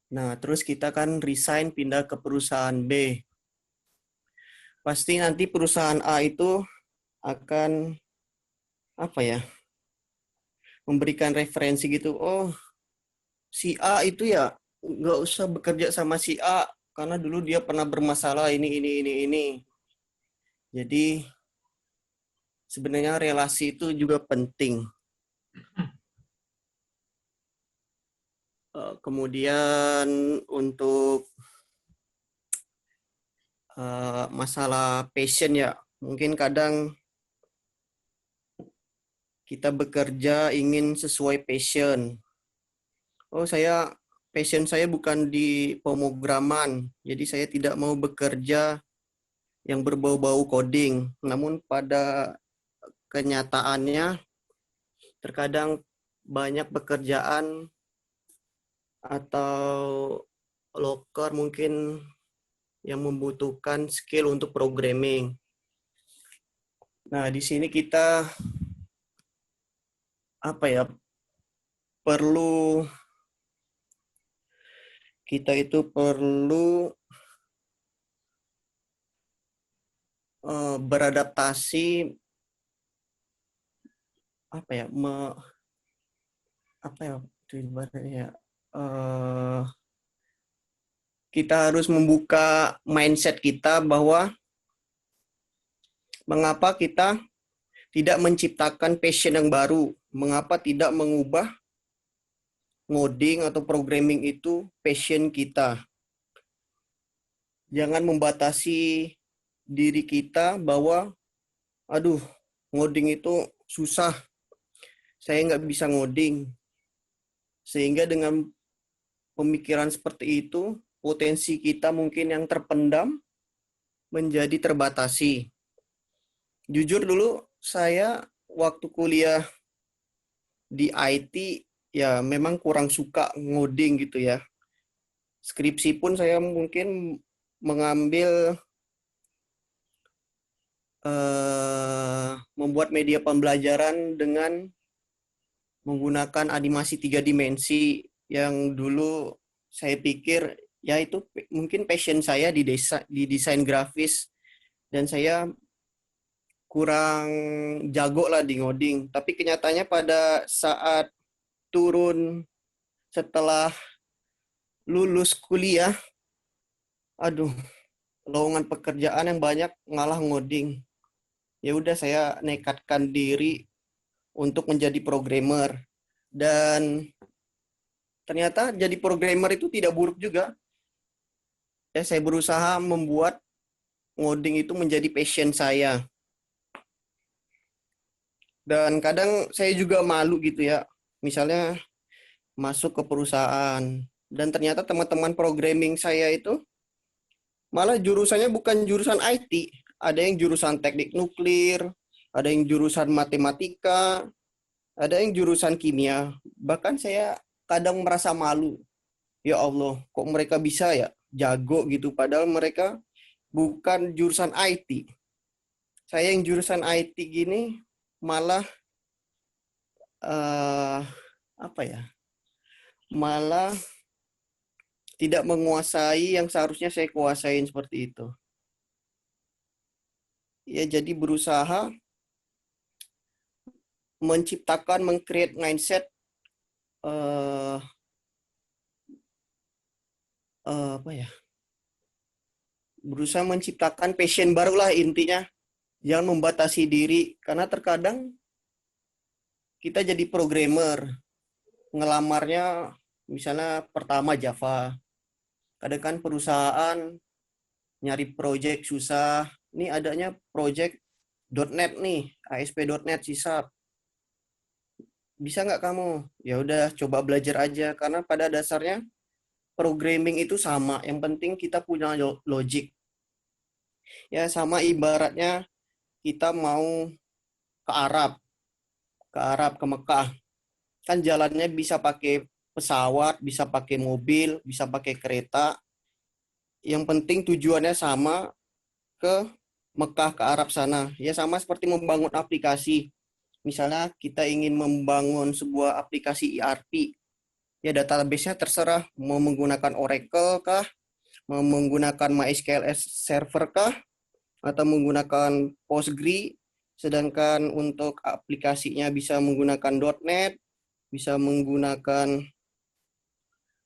Nah, terus kita kan resign pindah ke perusahaan B. Pasti nanti perusahaan A itu akan memberikan referensi gitu. Oh, si A itu ya nggak usah bekerja sama si A karena dulu dia pernah bermasalah ini. Jadi sebenarnya relasi itu juga penting. Kemudian untuk masalah passion ya, mungkin kadang kita bekerja ingin sesuai passion. Oh, passion saya bukan di pemrograman, jadi saya tidak mau bekerja yang berbau-bau coding. Namun pada kenyataannya terkadang banyak pekerjaan atau loker mungkin yang membutuhkan skill untuk programming. Nah, di sini kita perlu beradaptasi kita harus membuka mindset kita bahwa mengapa kita tidak menciptakan passion yang baru, mengapa tidak mengubah ngoding atau programming itu passion kita. Jangan membatasi diri kita bahwa, aduh, ngoding itu susah, saya nggak bisa ngoding. Sehingga dengan pemikiran seperti itu, potensi kita mungkin yang terpendam menjadi terbatasi. Jujur dulu, saya waktu kuliah di IT, ya memang kurang suka ngoding gitu ya. Skripsi pun saya mungkin mengambil membuat media pembelajaran dengan menggunakan animasi 3 dimensi yang dulu saya pikir ya itu mungkin passion saya di desain grafis, dan saya kurang jago lah di ngoding. Tapi kenyataannya pada saat turun setelah lulus kuliah, aduh, lowongan pekerjaan yang banyak ngalah ngoding. Ya udah, saya nekatkan diri untuk menjadi programmer, dan ternyata jadi programmer itu tidak buruk juga. Ya, saya berusaha membuat ngoding itu menjadi passion saya. Dan kadang saya juga malu gitu ya, misalnya masuk ke perusahaan dan ternyata teman-teman programming saya itu malah jurusannya bukan jurusan IT. Ada yang jurusan teknik nuklir, ada yang jurusan matematika, ada yang jurusan kimia. Bahkan saya kadang merasa malu. Ya Allah, kok mereka bisa ya jago gitu, padahal mereka bukan jurusan IT. Saya yang jurusan IT gini malah malah tidak menguasai yang seharusnya saya kuasain seperti itu. Ya, jadi berusaha menciptakan, meng-create mindset berusaha menciptakan passion barulah intinya. Jangan membatasi diri, karena terkadang kita jadi programmer, ngelamarnya misalnya pertama Java. Kadang kan perusahaan nyari project susah. Ini adanya project .NET nih, ASP.NET C#. Bisa nggak kamu? Ya udah, coba belajar aja, karena pada dasarnya programming itu sama. Yang penting kita punya logic. Ya, sama ibaratnya kita mau ke Arab, ke Mekah. Kan jalannya bisa pakai pesawat, bisa pakai mobil, bisa pakai kereta. Yang penting tujuannya sama, ke Mekah, ke Arab sana. Ya, sama seperti membangun aplikasi. Misalnya kita ingin membangun sebuah aplikasi ERP. Ya, database-nya terserah mau menggunakan Oracle kah, mau menggunakan MySQL server kah, atau menggunakan Postgre. Sedangkan untuk aplikasinya bisa menggunakan .NET, bisa menggunakan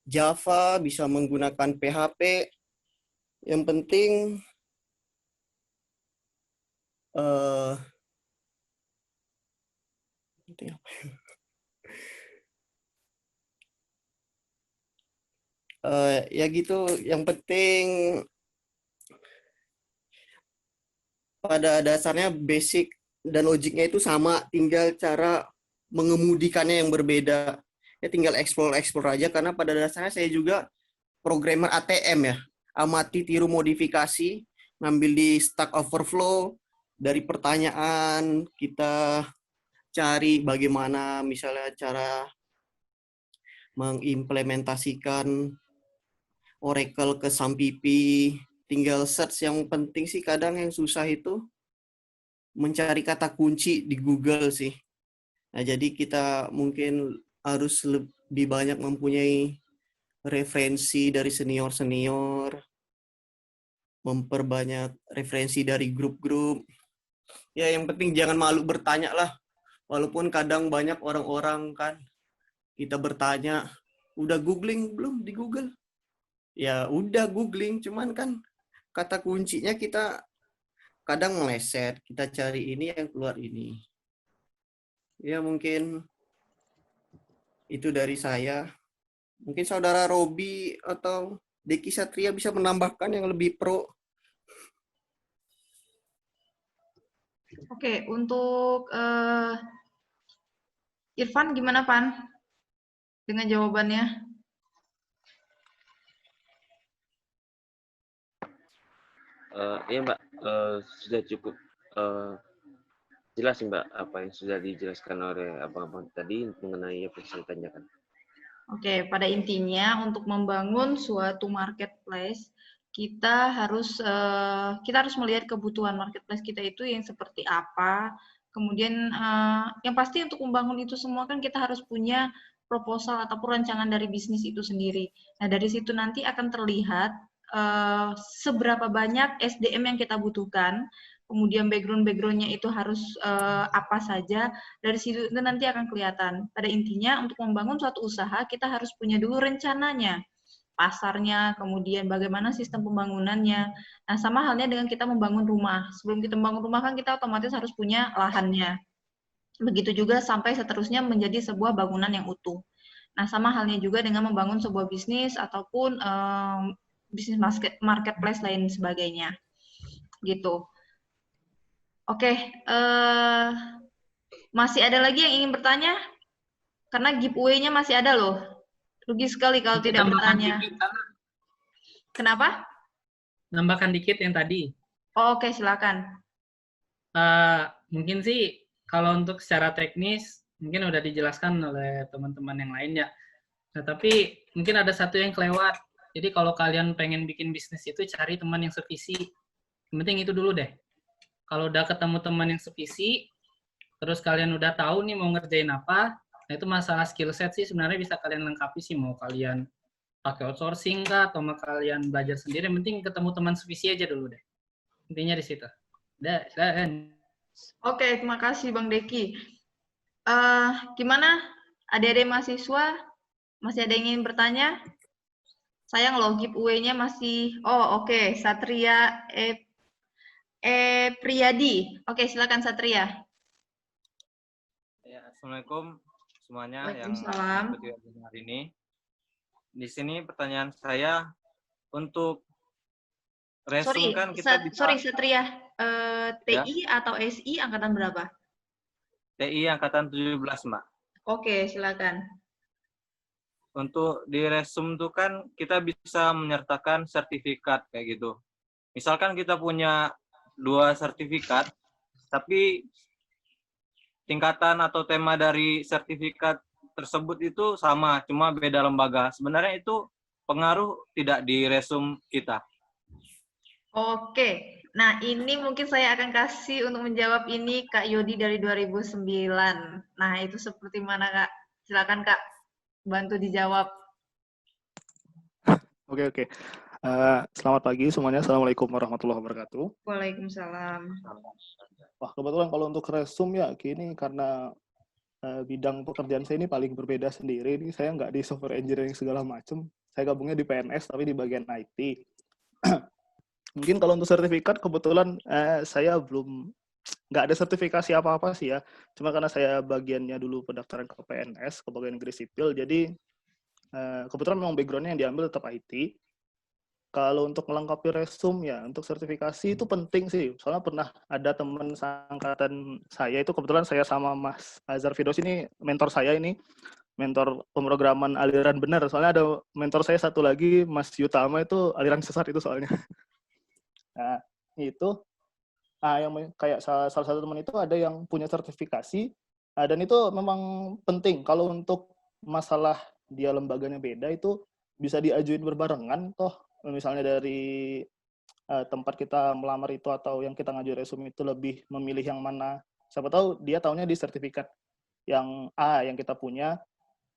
Java, bisa menggunakan PHP. Yang penting ya gitu. Yang penting pada dasarnya basic dan logiknya itu sama, tinggal cara mengemudikannya yang berbeda. Ya tinggal explore aja, karena pada dasarnya saya juga programmer ATM ya. Amati tiru modifikasi, ngambil di Stack Overflow, dari pertanyaan kita cari bagaimana misalnya cara mengimplementasikan Oracle ke SAMPP, tinggal search. Yang penting sih kadang yang susah itu mencari kata kunci di Google sih. Nah, jadi kita mungkin harus lebih banyak mempunyai referensi dari senior-senior, memperbanyak referensi dari grup-grup. Ya, yang penting jangan malu bertanya lah. Walaupun kadang banyak orang-orang kan, kita bertanya, udah googling belum di Google? Ya udah googling, cuman kan kata kuncinya kita kadang meleset, kita cari ini yang keluar ini. Ya mungkin itu dari saya. Mungkin saudara Robi atau Deki Satria bisa menambahkan yang lebih pro. Oke, untuk Irfan gimana, Pan? Dengan jawabannya? Iya Mbak, sudah cukup jelas Mbak apa yang sudah dijelaskan oleh abang-abang tadi mengenai apa yang saya tanyakan. Oke, pada intinya untuk membangun suatu marketplace kita harus melihat kebutuhan marketplace kita itu yang seperti apa. Kemudian yang pasti untuk membangun itu semua kan kita harus punya proposal ataupun rancangan dari bisnis itu sendiri. Nah, dari situ nanti akan terlihat seberapa banyak SDM yang kita butuhkan, kemudian background-backgroundnya itu harus apa saja. Dari situ itu nanti akan kelihatan. Pada intinya untuk membangun suatu usaha kita harus punya dulu rencananya, pasarnya, kemudian bagaimana sistem pembangunannya. Nah, sama halnya dengan kita membangun rumah. Sebelum kita membangun rumah kan kita otomatis harus punya lahannya. Begitu juga sampai seterusnya menjadi sebuah bangunan yang utuh. Nah, sama halnya juga dengan membangun sebuah bisnis ataupun bisnis marketplace lain sebagainya. Gitu. Oke, masih ada lagi yang ingin bertanya? Karena giveaway-nya masih ada loh. Rugi sekali kalau tidak bertanya. Kenapa? Nambahkan dikit yang tadi. Oh, oke, silakan. Mungkin sih kalau untuk secara teknis mungkin udah dijelaskan oleh teman-teman yang lain ya. Nah, tapi mungkin ada satu yang kelewat. Jadi kalau kalian pengen bikin bisnis itu cari teman yang sevisi. Yang penting itu dulu deh. Kalau udah ketemu teman yang sevisi, terus kalian udah tahu nih mau ngerjain apa, nah itu masalah skill set sih sebenarnya bisa kalian lengkapi sih, mau kalian pakai outsourcing kah atau mau kalian belajar sendiri, yang penting ketemu teman sevisi aja dulu deh. Intinya di situ. Dan Oke, terima kasih Bang Deki. Gimana? Adik-adik mahasiswa masih ada yang ingin bertanya? Sayang loh, giveaway-nya masih. Oh, oke. Satria Priyadi. Oke, silakan Satria. Ya, Assalamualaikum semuanya yang Waalaikumsalam. mengikuti webinar ini. Di sini pertanyaan saya untuk resume kan kita bisa. Sorry Satria. TI atau SI angkatan berapa? TI angkatan 17, Mbak. Oke, silakan. Untuk di resume itu kan kita bisa menyertakan sertifikat kayak gitu. Misalkan kita punya 2 sertifikat, tapi tingkatan atau tema dari sertifikat tersebut itu sama, cuma beda lembaga. Sebenarnya itu pengaruh tidak di resume kita? Oke, nah ini mungkin saya akan kasih untuk menjawab ini Kak Yodi dari 2009. Nah itu seperti mana Kak? Silakan Kak, bantu dijawab. Oke. Selamat pagi semuanya. Assalamualaikum warahmatullahi wabarakatuh. Waalaikumsalam. Wah, kebetulan kalau untuk resume ya, gini karena bidang pekerjaan saya ini paling berbeda sendiri. Ini saya nggak di software engineering segala macam. Saya gabungnya di PNS, tapi di bagian IT. Mungkin kalau untuk sertifikat, kebetulan saya nggak ada sertifikasi apa-apa sih ya. Cuma karena saya bagiannya dulu pendaftaran ke PNS, ke bagian negeri sipil, jadi kebetulan memang background-nya yang diambil tetap IT. Kalau untuk melengkapi resume ya, untuk sertifikasi itu penting sih. Soalnya pernah ada teman seangkatan saya, itu kebetulan saya sama Mas Azhar Firdaus ini, mentor saya ini, mentor pemrograman aliran benar. Soalnya ada mentor saya satu lagi, Mas Yutama, itu aliran sesat itu soalnya. Nah, itu yang kayak salah satu teman itu ada yang punya sertifikasi, dan itu memang penting. Kalau untuk masalah dia lembaganya beda, itu bisa diajuin berbarengan toh. Misalnya dari tempat kita melamar itu atau yang kita ngajuin resume itu lebih memilih yang mana. Siapa tahu dia taunya di sertifikat yang A yang kita punya,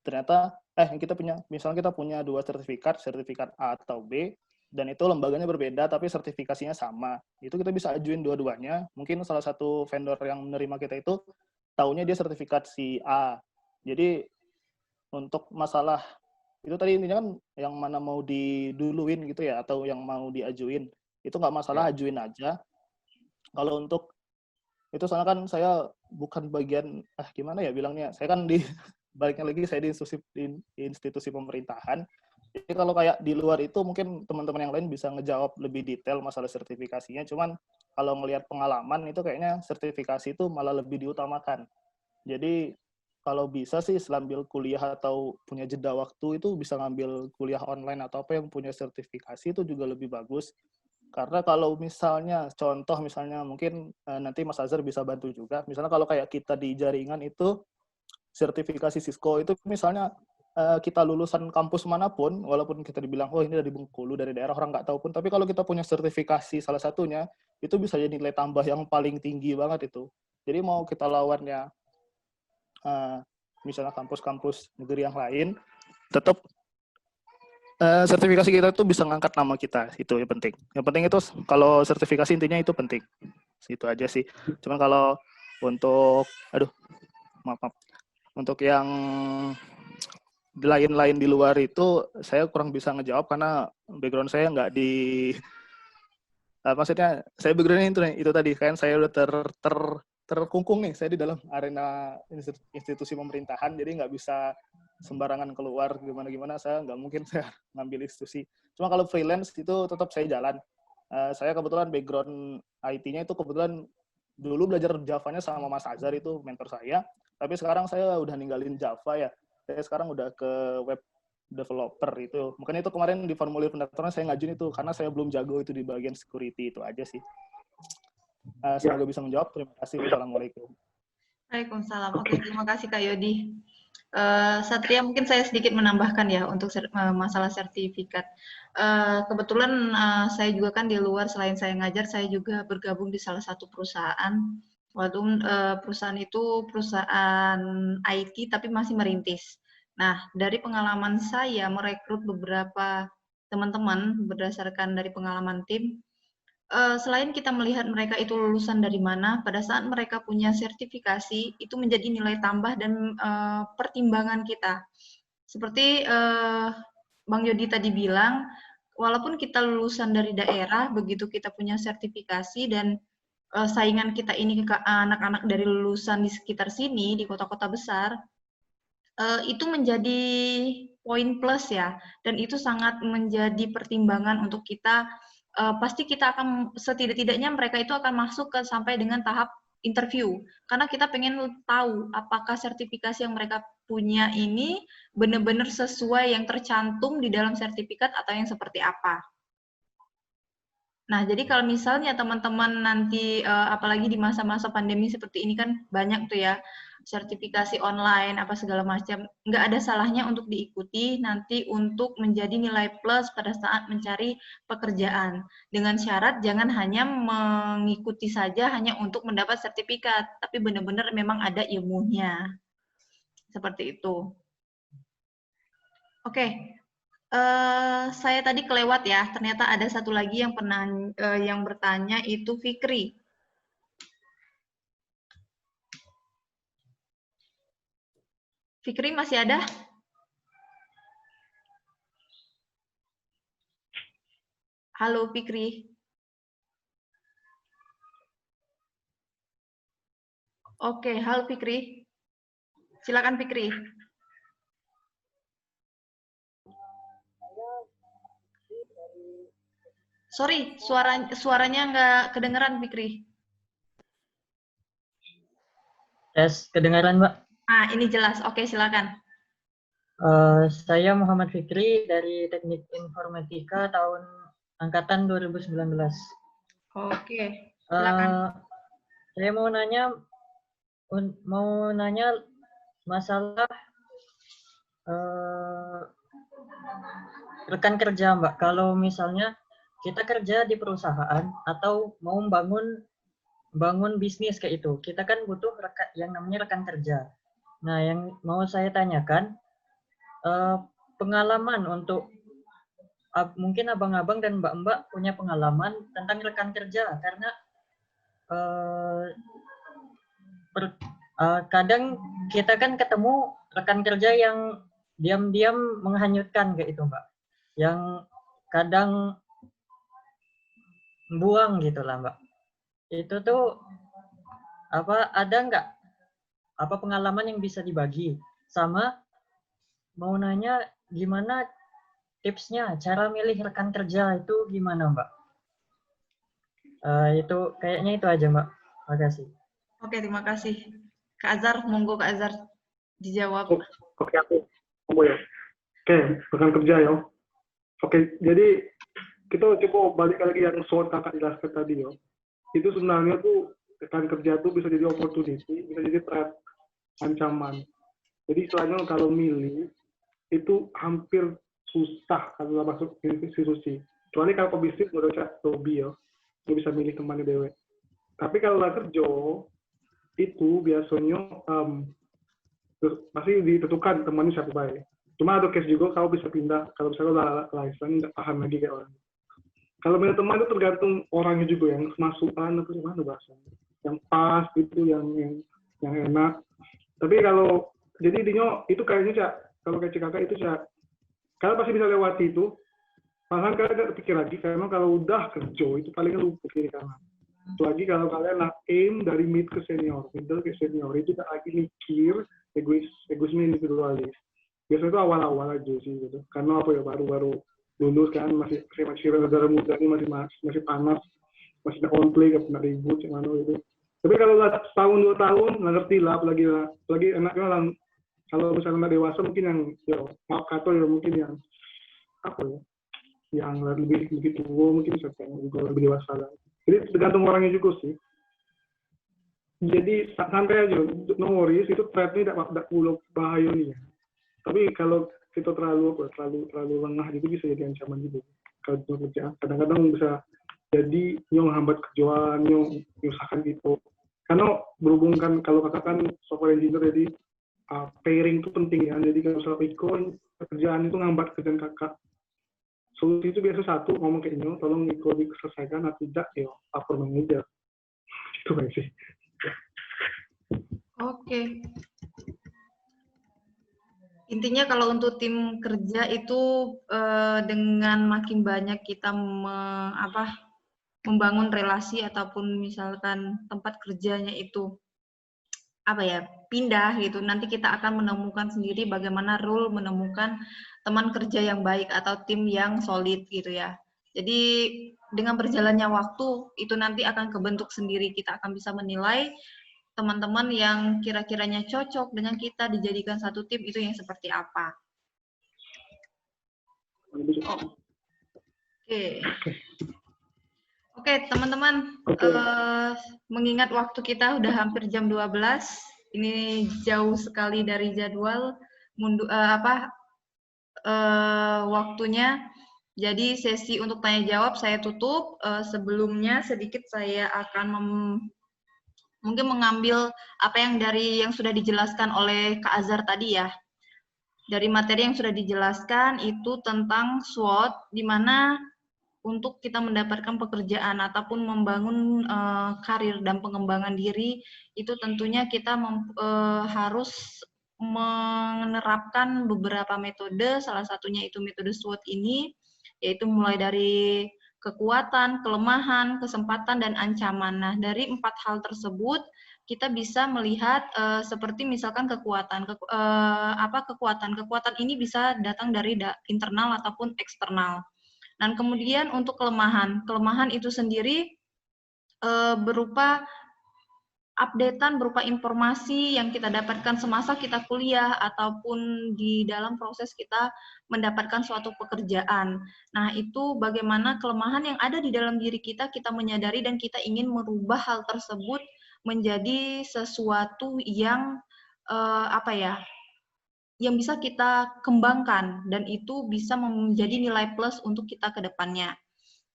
ternyata yang kita punya, misalnya kita punya 2 sertifikat A atau B, dan itu lembaganya berbeda tapi sertifikasinya sama. Itu kita bisa ajuin dua-duanya. Mungkin salah satu vendor yang menerima kita itu taunya dia sertifikat si A. Jadi untuk masalah itu tadi intinya kan yang mana mau diduluin gitu ya, atau yang mau diajuin, itu nggak masalah, ajuin aja. Kalau untuk itu soalnya kan saya bukan bagian, gimana ya bilangnya, saya kan baliknya lagi saya di institusi pemerintahan. Jadi kalau kayak di luar itu mungkin teman-teman yang lain bisa ngejawab lebih detail masalah sertifikasinya, cuman kalau ngelihat pengalaman itu kayaknya sertifikasi itu malah lebih diutamakan. Jadi kalau bisa sih sambil kuliah atau punya jeda waktu itu bisa ngambil kuliah online atau apa yang punya sertifikasi itu juga lebih bagus. Karena kalau misalnya, contoh misalnya mungkin nanti Mas Azhar bisa bantu juga. Misalnya kalau kayak kita di jaringan itu sertifikasi Cisco itu misalnya kita lulusan kampus manapun, walaupun kita dibilang, oh ini dari Bengkulu, dari daerah orang nggak tahu pun, tapi kalau kita punya sertifikasi salah satunya, itu bisa jadi nilai tambah yang paling tinggi banget itu. Jadi mau kita lawannya, misalnya kampus-kampus negeri yang lain, tetap sertifikasi kita itu bisa ngangkat nama kita, itu yang penting. Yang penting itu kalau sertifikasi intinya itu penting. Itu aja sih. Cuman kalau untuk, maaf, untuk yang lain-lain di luar itu saya kurang bisa ngejawab karena background saya nggak di maksudnya saya backgroundnya itu tadi kan saya udah terkungkung nih, saya di dalam arena institusi pemerintahan, jadi nggak bisa sembarangan keluar gimana saya nggak mungkin saya ngambil institusi. Cuma kalau freelance itu tetap saya jalan. Saya kebetulan background IT-nya itu kebetulan dulu belajar Java-nya sama Mas Azhar, itu mentor saya, tapi sekarang saya udah ninggalin Java ya. Saya sekarang udah ke web developer itu. Makanya itu kemarin di formulir pendaftaran saya ngajuin itu karena saya belum jago itu di bagian security, itu aja sih. Semoga bisa menjawab. Terima kasih. Assalamualaikum. Waalaikumsalam. Oke, terima kasih Kak Yodi. Satria, mungkin saya sedikit menambahkan ya untuk masalah sertifikat. Kebetulan saya juga kan di luar, selain saya ngajar, saya juga bergabung di salah satu perusahaan. Walaupun perusahaan itu perusahaan IT tapi masih merintis. Nah, dari pengalaman saya merekrut beberapa teman-teman berdasarkan dari pengalaman tim, selain kita melihat mereka itu lulusan dari mana, pada saat mereka punya sertifikasi, itu menjadi nilai tambah dan pertimbangan kita. Seperti Bang Yodi tadi bilang, walaupun kita lulusan dari daerah, begitu kita punya sertifikasi dan saingan kita ini anak-anak dari lulusan di sekitar sini, di kota-kota besar, itu menjadi poin plus ya, dan itu sangat menjadi pertimbangan untuk kita. Pasti kita akan, setidak-tidaknya mereka itu akan masuk ke sampai dengan tahap interview, karena kita pengen tahu apakah sertifikasi yang mereka punya ini benar-benar sesuai yang tercantum di dalam sertifikat atau yang seperti apa. Nah, jadi kalau misalnya teman-teman nanti, apalagi di masa-masa pandemi seperti ini kan banyak tuh ya, sertifikasi online, apa segala macam, nggak ada salahnya untuk diikuti nanti untuk menjadi nilai plus pada saat mencari pekerjaan. Dengan syarat jangan hanya mengikuti saja hanya untuk mendapat sertifikat, tapi benar-benar memang ada ilmunya. Seperti itu. Oke. Saya tadi kelewat ya, ternyata ada satu lagi yang pernah yang bertanya itu Fikri. Fikri masih ada? Halo Fikri. Oke, halo Fikri. Silakan Fikri. Sorry, suaranya nggak kedengeran, Fikri. Tes, kedengaran, Mbak? Ah, ini jelas. Oke, silakan. Saya Muhammad Fikri dari Teknik Informatika tahun angkatan 2019. Oke, silakan. Saya mau nanya masalah rekan kerja, Mbak. Kalau misalnya kita kerja di perusahaan atau mau bangun bisnis kayak itu, kita kan butuh yang namanya rekan kerja. Nah, yang mau saya tanyakan, pengalaman untuk mungkin abang-abang dan mbak-mbak punya pengalaman tentang rekan kerja, karena kadang kita kan ketemu rekan kerja yang diam-diam menghanyutkan kayak itu, Mbak. Yang kadang buang gitu lah, Mbak. Itu tuh ada nggak pengalaman yang bisa dibagi? Sama mau nanya gimana tipsnya cara milih rekan kerja itu gimana, Mbak? Itu kayaknya itu aja, Mbak. Terima kasih. Oke, terima kasih. Kak Azhar, monggo Kak Azhar dijawab. Oke, aku ya. Oke, rekan kerja ya. Oke, jadi kita coba balik lagi yang soal kakak jelaskan tadi ya. Itu sebenarnya tuh rekan kerja tuh bisa jadi opportunity, bisa jadi threat, ancaman. Jadi istilahnya kalau milih itu hampir susah kalau masuk institusi. Kecuali kalau pebisnis udah cak lobby ya, lu bisa milih temannya dewe. Tapi kalau lah kerja itu biasanya pasti ditentukan temannya siapa baik. Cuma ada case juga kau bisa pindah kalau misalnya udah license nggak tahan lagi kayak orang. Kalau milih teman itu tergantung orangnya juga, yang semasukan atau gimana bahasanya, yang pas gitu, yang enak. Tapi kalau jadi intinya itu kayaknya cak, kalau kayak kakak itu cak, kalian pasti bisa lewati itu. Malahan kalian gak kepikir lagi, karena kalau udah kerja itu paling lupa kiri kanan. Lagi kalau kalian lah aim dari mid ke senior, middle ke senior, itu gak lagi mikir egoisme individualis. Biasanya itu awal-awal aja sih gitu. Karena apa ya, baru-baru lulus kan, masih darah muda ini masih panas, masih ada konflik, gak pernah ribut, gimana gitu. Tapi kalau lah setahun 2 tahun, nggak ngerti lah, apalagi enaknya lah, kalau misalnya dewasa mungkin yang ya maaf kata ya mungkin yang apa ya, yang lebih tua mungkin juga lebih dewasa lah. Jadi tergantung orangnya juga sih. Jadi santai aja, no worries, itu threat-nya tidak perlu bahaya nih ya. Tapi kalau kita terlalu lengah gitu bisa jadi ancaman juga. Kalau kerjaan kadang-kadang bisa jadi nyong hambat kerjaan, nyong nyusahkan gitu. Karena berhubung kan kalau kakak kan software engineer, jadi pairing itu penting ya. Jadi kalau misalnya Iko kerjaan itu ngambat kerjaan kakak. Solusi itu biasa satu, ngomong ke Inyo, tolong Iko diselesaikan, atau tidak, ya lapor manajer. Itu aja sih. Oke. Intinya kalau untuk tim kerja itu dengan makin banyak kita membangun relasi ataupun misalkan tempat kerjanya itu pindah gitu, nanti kita akan menemukan sendiri bagaimana rule menemukan teman kerja yang baik atau tim yang solid gitu ya. Jadi dengan berjalannya waktu itu nanti akan kebentuk sendiri, kita akan bisa menilai teman-teman yang kira-kiranya cocok dengan kita dijadikan satu tim itu yang seperti apa. Oke, teman-teman, mengingat waktu kita udah hampir jam 12, ini jauh sekali dari jadwal waktunya. Jadi sesi untuk tanya jawab saya tutup. Sebelumnya sedikit saya akan mungkin mengambil apa yang sudah dijelaskan oleh Kak Azhar tadi ya. Dari materi yang sudah dijelaskan itu tentang SWOT, di mana untuk kita mendapatkan pekerjaan ataupun membangun karir dan pengembangan diri, itu tentunya kita harus menerapkan beberapa metode, salah satunya itu metode SWOT ini, yaitu mulai dari kekuatan, kelemahan, kesempatan, dan ancaman. Nah, dari 4 hal tersebut, kita bisa melihat seperti misalkan kekuatan. Kekuatan ini bisa datang dari internal ataupun eksternal. Dan kemudian untuk kelemahan itu sendiri berupa updatean, berupa informasi yang kita dapatkan semasa kita kuliah ataupun di dalam proses kita mendapatkan suatu pekerjaan. Nah, itu bagaimana kelemahan yang ada di dalam diri kita menyadari dan kita ingin merubah hal tersebut menjadi sesuatu yang yang bisa kita kembangkan, dan itu bisa menjadi nilai plus untuk kita ke depannya.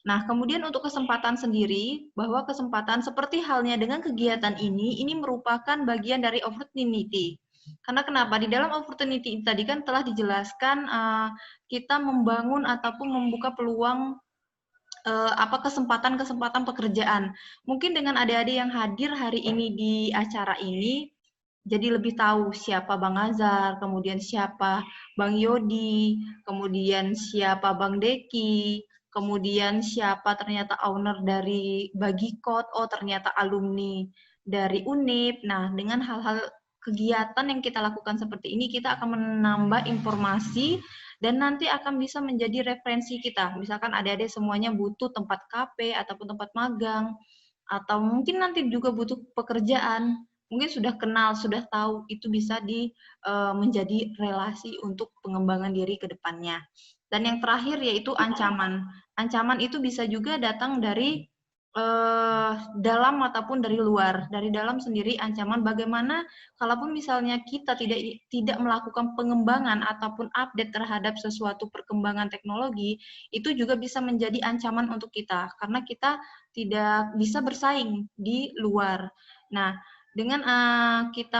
Nah, kemudian untuk kesempatan sendiri, bahwa kesempatan seperti halnya dengan kegiatan ini merupakan bagian dari opportunity. Karena kenapa? Di dalam opportunity tadi kan telah dijelaskan kita membangun ataupun membuka peluang kesempatan-kesempatan pekerjaan. Mungkin dengan adik-adik yang hadir hari ini di acara ini, jadi lebih tahu siapa Bang Azhar, kemudian siapa Bang Yodi, kemudian siapa Bang Deki, kemudian siapa ternyata owner dari Bagikot, ternyata alumni dari UNIP. Nah, dengan hal-hal kegiatan yang kita lakukan seperti ini, kita akan menambah informasi dan nanti akan bisa menjadi referensi kita. Misalkan adik-adik semuanya butuh tempat KP ataupun tempat magang, atau mungkin nanti juga butuh pekerjaan, mungkin sudah kenal, sudah tahu, itu bisa menjadi relasi untuk pengembangan diri ke depannya. Dan yang terakhir yaitu ancaman. Ancaman itu bisa juga datang dari dalam ataupun dari luar. Dari dalam sendiri ancaman bagaimana kalaupun misalnya kita tidak melakukan pengembangan ataupun update terhadap sesuatu perkembangan teknologi, itu juga bisa menjadi ancaman untuk kita karena kita tidak bisa bersaing di luar. Nah, dengan kita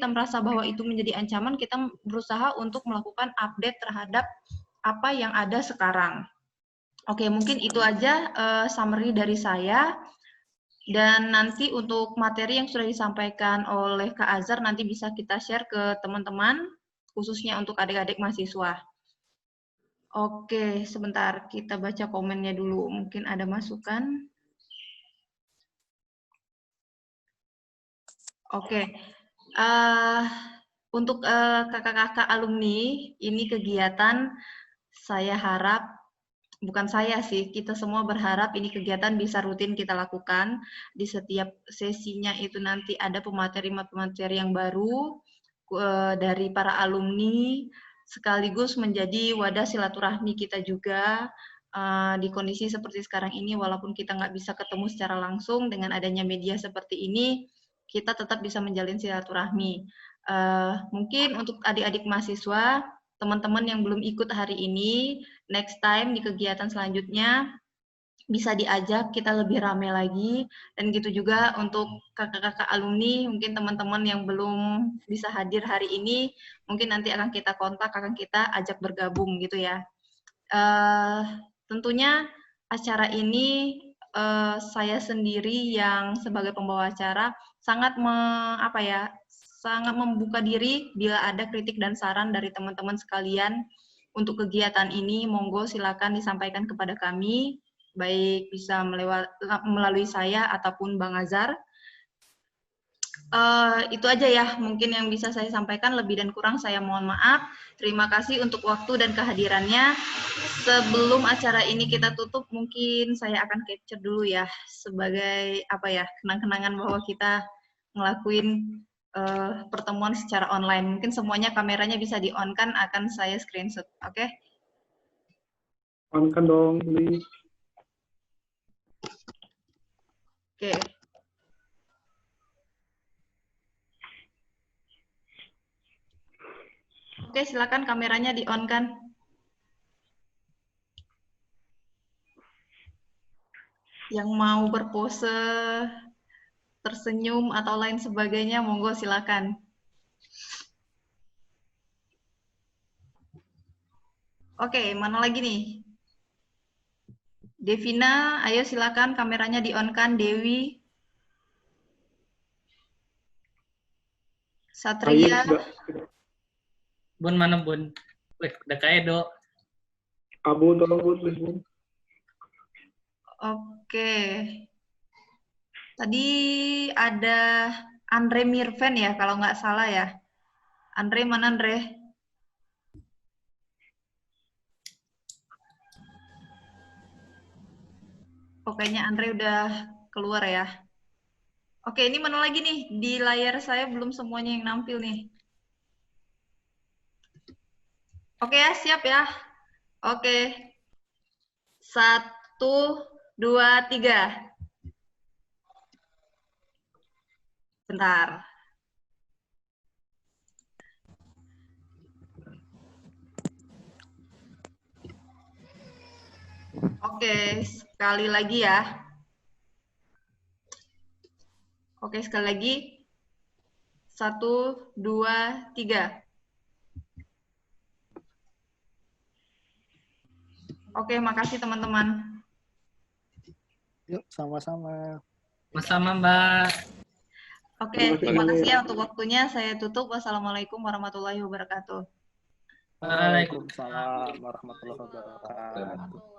merasa bahwa itu menjadi ancaman, kita berusaha untuk melakukan update terhadap apa yang ada sekarang. Oke, mungkin itu aja summary dari saya. Dan nanti untuk materi yang sudah disampaikan oleh Kak Azhar nanti bisa kita share ke teman-teman, khususnya untuk adik-adik mahasiswa. Oke, sebentar kita baca komennya dulu. Mungkin ada masukan. Oke, untuk kakak-kakak alumni, ini kegiatan saya harap bukan saya sih, kita semua berharap ini kegiatan bisa rutin kita lakukan. Di setiap sesinya itu nanti ada pemateri-pemateri yang baru dari para alumni, sekaligus menjadi wadah silaturahmi kita juga di kondisi seperti sekarang ini, walaupun kita nggak bisa ketemu secara langsung, dengan adanya media seperti ini, kita tetap bisa menjalin silaturahmi. Mungkin untuk adik-adik mahasiswa, teman-teman yang belum ikut hari ini, next time di kegiatan selanjutnya bisa diajak kita lebih ramai lagi. Dan gitu juga untuk kakak-kakak alumni, mungkin teman-teman yang belum bisa hadir hari ini, mungkin nanti akan kita kontak, akan kita ajak bergabung gitu ya. Tentunya acara ini saya sendiri yang sebagai pembawa acara sangat sangat membuka diri bila ada kritik dan saran dari teman-teman sekalian untuk kegiatan ini. Monggo silakan disampaikan kepada kami, baik bisa melalui saya ataupun Bang Azhar. Itu aja ya mungkin yang bisa saya sampaikan, lebih dan kurang saya mohon maaf. Terima kasih untuk waktu dan kehadirannya. Sebelum acara ini kita tutup, mungkin saya akan capture dulu ya sebagai kenang-kenangan bahwa kita ngelakuin pertemuan secara online. Mungkin semuanya kameranya bisa di-on-kan, akan saya screenshot. Oke? On-kan dong, please. Oke. Oke, silakan kameranya di-on-kan. Yang mau berpose, tersenyum atau lain sebagainya, monggo silakan. Oke, mana lagi nih? Devina, ayo silakan kameranya di-on-kan. Dewi, Satria. Bun, mana Bun? Wih, udah kayak Do. Abun, tolong Bun, please Bun. Oke. Tadi ada Andre Mirven ya, kalau nggak salah ya. Andre, mana Andre? Pokoknya Andre udah keluar ya. Oke, ini mana lagi nih? Di layar saya belum semuanya yang nampil nih. Oke ya, siap ya. Oke. 1, 2, 3. Bentar. Oke, sekali lagi ya. Oke, sekali lagi. 1, 2, 3. Oke, makasih teman-teman. Yuk, sama-sama. Sama-sama, Mbak. Oke, terima kasih ya untuk waktunya. Saya tutup. Wassalamualaikum warahmatullahi wabarakatuh. Waalaikumsalam warahmatullahi wabarakatuh.